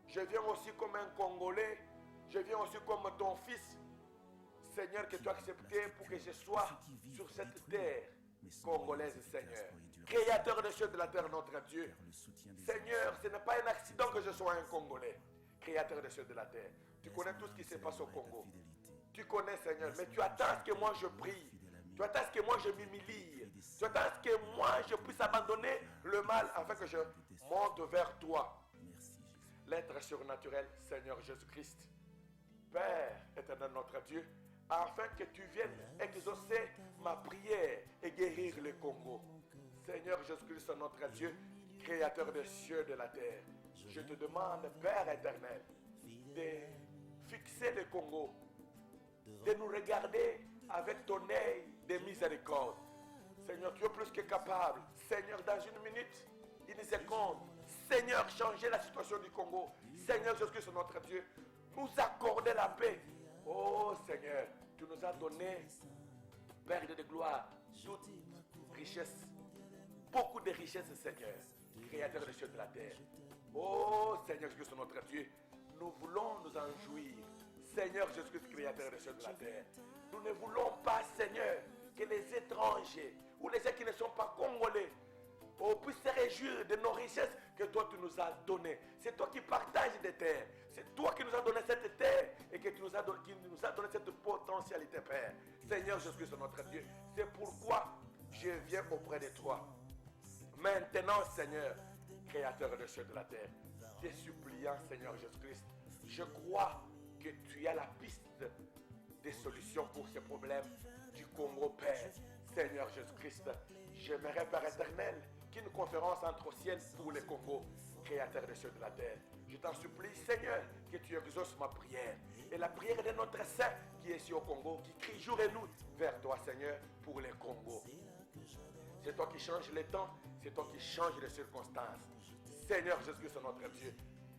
je viens aussi comme un Congolais, je viens aussi comme ton fils, Seigneur, que tu as accepté pour que je sois sur cette terre congolaise, Seigneur. Créateur des cieux et de la terre, notre Dieu. Seigneur, ce n'est pas un accident que je sois un Congolais. Créateur des cieux et de la terre. Tu connais tout ce qui se passe au Congo. Tu connais, Seigneur, mais tu attends à ce que moi je prie. Tu attends à ce que moi je m'humilie. Tu attends à ce que moi je puisse abandonner le mal afin que je monte vers toi. L'être surnaturel, Seigneur Jésus-Christ. Père éternel, notre Dieu, afin que tu viennes exaucer ma prière et guérir le Congo. Seigneur Jésus-Christ, notre Dieu, Créateur des cieux et de la terre, je te demande, Père éternel, de fixer le Congo, de nous regarder avec ton œil de miséricorde. Seigneur, tu es plus que capable. Seigneur, dans une minute, une seconde, Seigneur, changer la situation du Congo. Seigneur Jésus-Christ, notre Dieu, nous accorder la paix. Oh Seigneur, tu nous as donné, Père de gloire, toute richesse, beaucoup de richesses, Seigneur, Créateur des cieux et de la terre. Oh Seigneur Jésus-Christ, notre Dieu, nous voulons nous en jouir. Seigneur Jésus-Christ, Créateur des cieux et de la terre. Nous ne voulons pas, Seigneur, que les étrangers ou les gens qui ne sont pas congolais puissent se réjouir de nos richesses que toi tu nous as données. C'est toi qui partages des terres. C'est toi qui nous as donné cette terre et qui nous a donné cette potentialité, Père. Seigneur Jésus-Christ, notre Dieu, c'est pourquoi je viens auprès de toi. Maintenant, Seigneur, Créateur des cieux et de la terre, te suppliant, Seigneur Jésus-Christ, je crois que tu as la piste des solutions pour ces problèmes du Congo, Père. Seigneur Jésus-Christ, j'aimerais, Père éternel, qu'une conférence entre au ciel pour le Congo, Créateur des cieux et de la terre. Je t'en supplie, Seigneur, que tu exauces ma prière. Et la prière de notre Saint qui est ici au Congo, qui crie jour et nuit vers toi, Seigneur, pour le Congo. C'est toi qui changes les temps, c'est toi qui changes les circonstances. Seigneur Jésus-Christ, notre Dieu,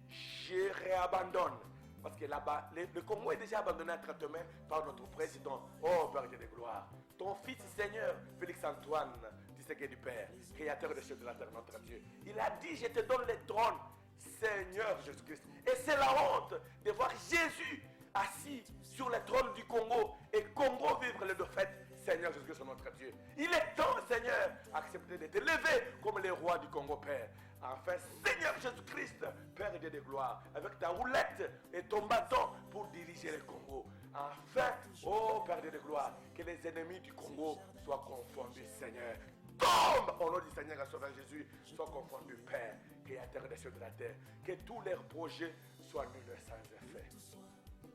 je réabandonne. Parce que là-bas, le Congo est déjà abandonné entre tes mains par notre président. Oh, Père de gloire. Ton fils, Seigneur, Félix-Antoine Tshisekedi du Père, Créateur des cieux et de la terre, notre Dieu. Il a dit, je te donne le trône, Seigneur Jésus-Christ. Et c'est la honte de voir Jésus assis sur le trône du Congo et Congo vivre le fait. Seigneur Jésus-Christ, notre Dieu. Il est temps, Seigneur, accepter de te lever comme le roi du Congo, Père. Enfin, Seigneur Jésus-Christ, Père de gloire, avec ta roulette et ton bâton pour diriger le Congo. Enfin, oh Père de gloire, que les ennemis du Congo soient confondus, Seigneur. Tombe au nom du Seigneur et Sauveur Jésus, soient confondus, Père, Créateur des cieux et de la terre. Que tous leurs projets soient nuls sans effet.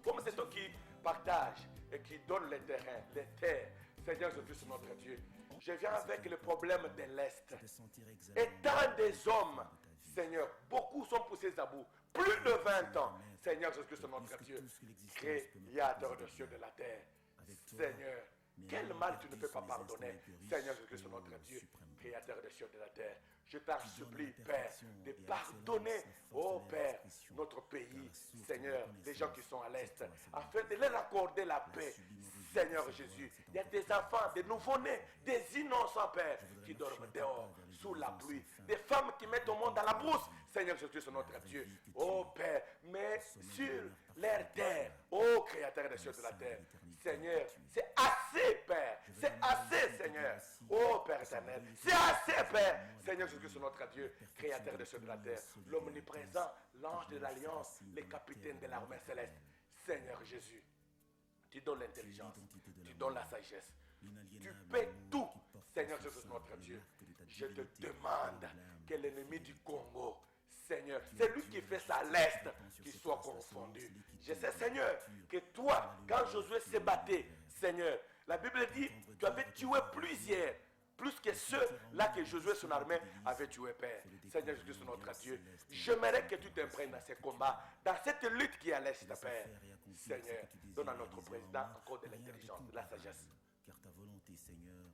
Comme c'est toi qui partage et qui donne les terrains, les terres, Seigneur Jésus, notre Dieu, je viens avec le problème de l'Est. Et tant des hommes Seigneur, beaucoup sont poussés à bout. Plus de 20 ans. Seigneur Jésus-Christ, notre Dieu, créateur de cieux et de la terre. Seigneur, quel mal tu ne peux pas pardonner. Seigneur Jésus-Christ, notre Dieu, créateur des cieux et de la terre. Je t'en supplie, Père, de pardonner, oh Père, notre pays, Seigneur, les gens qui sont à l'Est, afin de leur accorder la paix. Seigneur Jésus, il y a des enfants, des nouveau-nés, des innocents, Père, qui dorment dehors, sous la pluie, des femmes qui mettent au monde dans la brousse. Seigneur Jésus, notre Dieu, oh Père, mais sur leur terre, oh Créateur des cieux et de la terre, Seigneur, c'est assez, Père, c'est assez, Seigneur, oh Père éternel, c'est assez, Père, Seigneur Jésus, notre Dieu, Créateur des cieux et de la terre, l'omniprésent, l'ange de l'alliance, les capitaines de l'armée céleste, Seigneur Jésus, tu donnes l'intelligence, tu donnes la sagesse, tu paies tout, Seigneur Jésus, notre Dieu. Je te demande que l'ennemi du Congo, Seigneur, c'est lui qui fait ça à l'Est, qu'il soit confondu. Je sais, Seigneur, que toi, quand Josué s'est battu, Seigneur, la Bible dit, tu avais tué plusieurs, plus que ceux-là que Josué, son armée, avait tué, Père. Seigneur Jésus, notre Dieu, j'aimerais que tu t'imprègnes dans ces combats, dans cette lutte qui est à l'Est, Père. Seigneur, donne à notre président encore de l'intelligence, de la sagesse.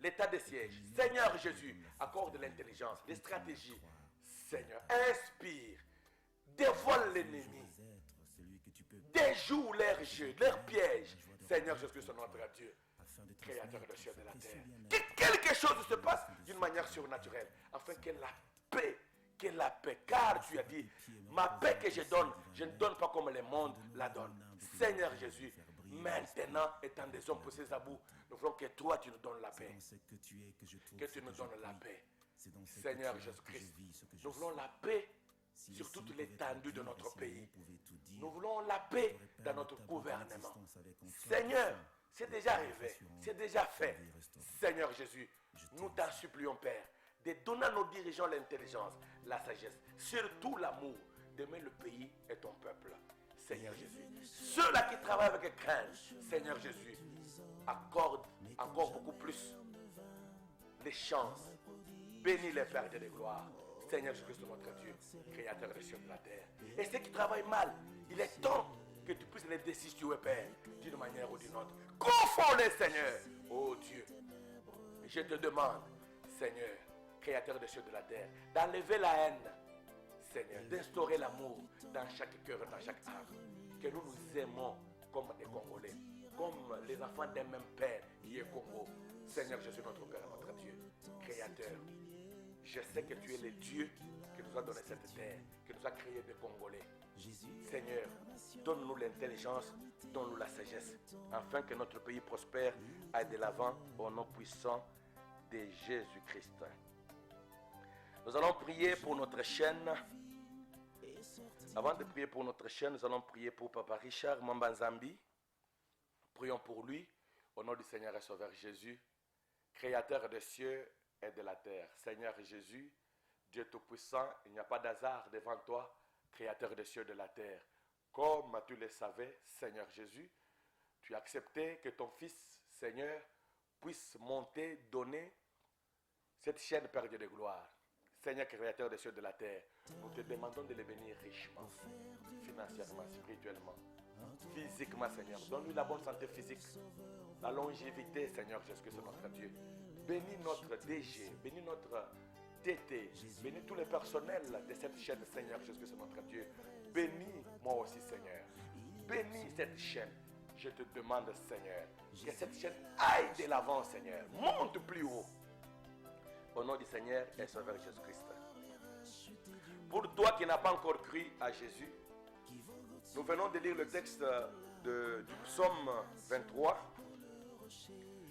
L'état de siège, Seigneur Jésus, accorde de l'intelligence, des stratégies. Seigneur, inspire, dévoile l'ennemi, déjoue leurs jeux, leurs pièges. Seigneur Jésus, notre Dieu, créateur de ciel et de la terre. Que quelque chose se passe d'une manière surnaturelle, afin que la paix, car tu as dit, ma paix que je ne donne pas comme le monde la donne. Seigneur Jésus, maintenant, étant des hommes poussés à bout, nous voulons que toi, tu nous donnes la paix. Que tu nous donnes la paix. Seigneur Jésus-Christ, nous voulons la paix sur toute l'étendue de notre pays. Nous voulons la paix dans notre gouvernement. Seigneur, c'est déjà arrivé, c'est déjà fait. Seigneur Jésus, nous t'en supplions, Père, de donner à nos dirigeants l'intelligence, la sagesse, surtout l'amour d'aimer le pays et ton peuple. Seigneur Jésus, ceux-là qui travaillent avec crainte, Seigneur Jésus, accorde encore beaucoup plus les chances. Bénis les Pères de gloire. Seigneur Jésus, notre Dieu, créateur des cieux et de la terre. Et ceux qui travaillent mal, il est temps que tu puisses les destituer, Père, d'une manière ou d'une autre. Confonds-les, Seigneur. Oh Dieu, je te demande, Seigneur, créateur des cieux et de la terre, d'enlever la haine, Seigneur, d'instaurer l'amour dans chaque cœur, dans chaque âme. Que nous nous aimons comme des Congolais, comme les enfants d'un même Père qui est Congo. Seigneur Jésus, notre Père, notre Dieu, créateur. Je sais que tu es le Dieu qui nous a donné cette terre, qui nous a créé des Congolais. Seigneur, donne-nous l'intelligence, donne-nous la sagesse, afin que notre pays prospère, aille de l'avant au nom puissant de Jésus-Christ. Nous allons prier pour notre chaîne. Avant de prier pour notre chaîne, nous allons prier pour Papa Richard Mambanzambi. Prions pour lui, au nom du Seigneur et Sauveur Jésus, Créateur des cieux et de la terre. Seigneur Jésus, Dieu Tout-Puissant, il n'y a pas d'hasard devant toi, Créateur des cieux et de la terre. Comme tu le savais, Seigneur Jésus, tu as accepté que ton Fils, Seigneur, puisse monter, donner cette chaîne, Père Dieu de gloire. Seigneur, Créateur des cieux et de la terre, nous te demandons de les bénir richement, financièrement, spirituellement, physiquement, Seigneur. Donne-lui la bonne santé physique, la longévité, Seigneur Jésus-Christ, notre Dieu. Bénis notre DG, bénis notre TT, bénis tous les personnels de cette chaîne, Seigneur Jésus-Christ, notre Dieu. Bénis moi aussi, Seigneur. Bénis cette chaîne. Je te demande, Seigneur, que cette chaîne aille de l'avant, Seigneur. Monte plus haut. Au nom du Seigneur et Sauveur Jésus-Christ. Pour toi qui n'as pas encore cru à Jésus, nous venons de lire le texte du psaume 23,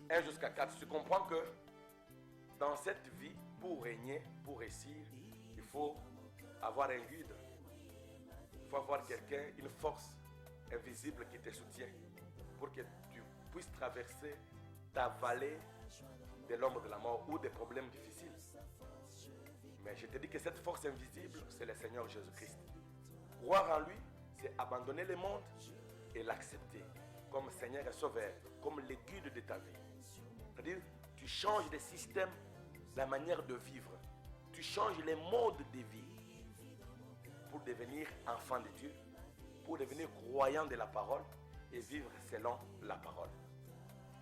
1 jusqu'à 4. Tu comprends que dans cette vie, pour régner, pour réussir, il faut avoir un guide. Il faut avoir quelqu'un, une force invisible qui te soutient pour que tu puisses traverser ta vallée de l'ombre de la mort ou des problèmes difficiles. Mais je te dis que cette force invisible, c'est le Seigneur Jésus-Christ. Croire en lui, c'est abandonner le monde et l'accepter comme Seigneur et Sauveur, comme le guide de ta vie. C'est-à-dire, tu changes de système, la manière de vivre. Tu changes les modes de vie. pour devenir enfant de Dieu, pour devenir croyant de la parole et vivre selon la parole.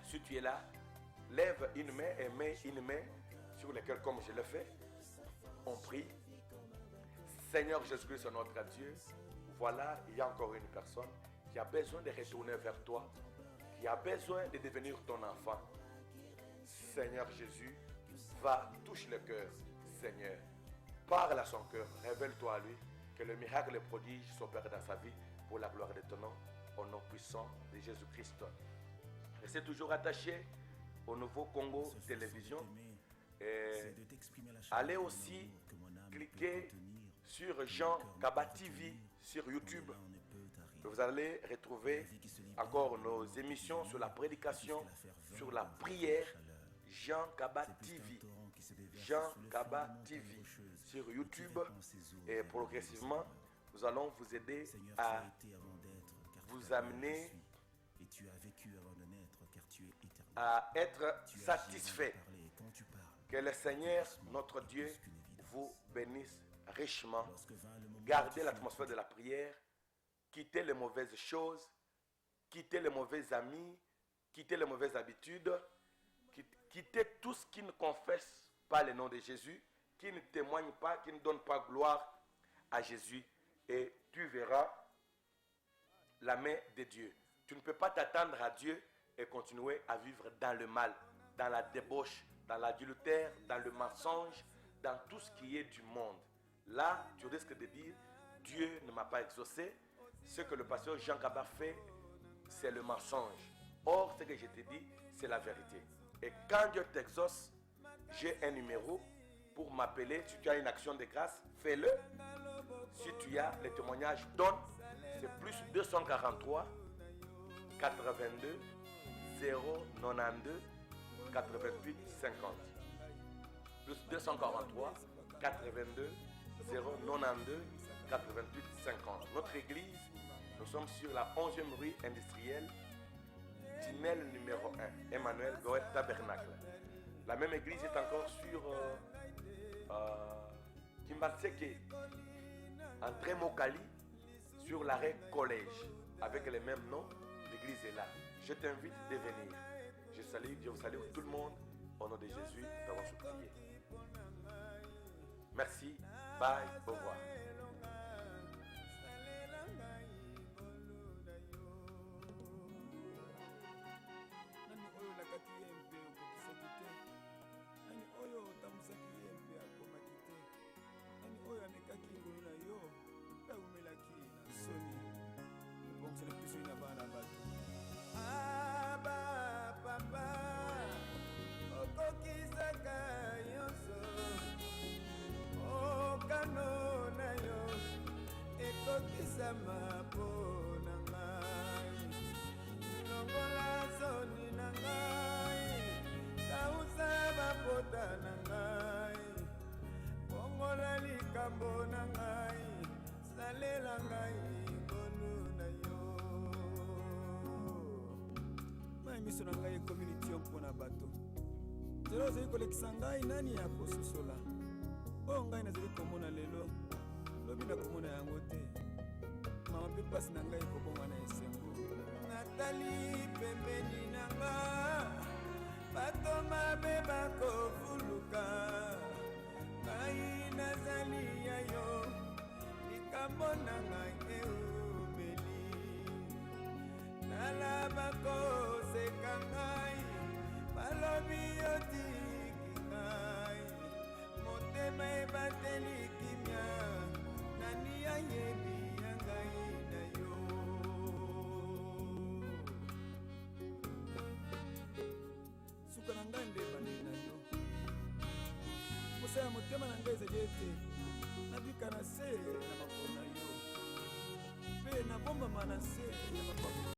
Si tu es là, lève une main et mets une main sur laquelle, comme je le fais, on prie. Seigneur Jésus-Christ, notre Dieu, voilà, il y a encore une personne qui a besoin de retourner vers toi, qui a besoin de devenir ton enfant. Seigneur Jésus, va, touche le cœur, Seigneur. Parle à son cœur, révèle-toi à lui, que le miracle et le prodige s'opèrent dans sa vie pour la gloire de ton nom, au nom puissant de Jésus-Christ. Restez toujours attaché au Nouveau Congo Télévision. Et allez aussi cliquer sur Jean Kaba TV sur YouTube. Vous allez retrouver encore nos émissions sur la prédication, sur la prière. Jean Kaba TV. Jean Kaba TV sur YouTube. Et progressivement, nous allons vous aider à vous amener à être satisfait. Que le Seigneur, notre Dieu, vous bénisse richement. Gardez l'atmosphère de la prière. Quittez les mauvaises choses. Quittez les mauvais amis. Quittez les mauvaises habitudes. Quittez tout ce qui ne confesse pas le nom de Jésus, qui ne témoigne pas, qui ne donne pas gloire à Jésus. Et tu verras la main de Dieu. Tu ne peux pas t'attendre à Dieu et continuer à vivre dans le mal, dans la débauche, dans l'adultère, dans le mensonge, dans tout ce qui est du monde. Là, tu risques de dire, Dieu ne m'a pas exaucé. Ce que le pasteur Jean Kaba fait, c'est le mensonge. Or, ce que je te dis, c'est la vérité. Et quand Dieu t'exauce, j'ai un numéro pour m'appeler. Si tu as une action de grâce, fais-le. Si tu as les témoignages, donne. C'est plus 243 82 092 88 50. Plus 243 82 092 88 50. Notre église, nous sommes sur la 11e rue industrielle, tunnel numéro 1, Emmanuel Goët Tabernacle. La même église est encore sur Kimbatseke, André Mokali, sur l'arrêt collège, avec le même nom. L'église est là. Je t'invite à venir. Je vous salue tout le monde au nom de Jésus d'avoir supplié. Merci. Bye. Au revoir. miso na ngai community mpona bato zelo ozali kolekisa ngai nani ya kososola oyo ngai nazali komona lelo lobi na komona yango te mama mpe mpasi na ngai kobonga na esengo natali pembeni na nga bato mabe bakofuluka ngai nazali ya yo likambo na ngai eumeli nala bakoseka ngai balobi otiki ngai motema ebateli kimia nani ayebi ya ngai na yo suka na ngai nde ebandeli na yo posa ya motema na ngai ezali ete nabika na se na makolo na yo mpe nabombama na se ya mapapu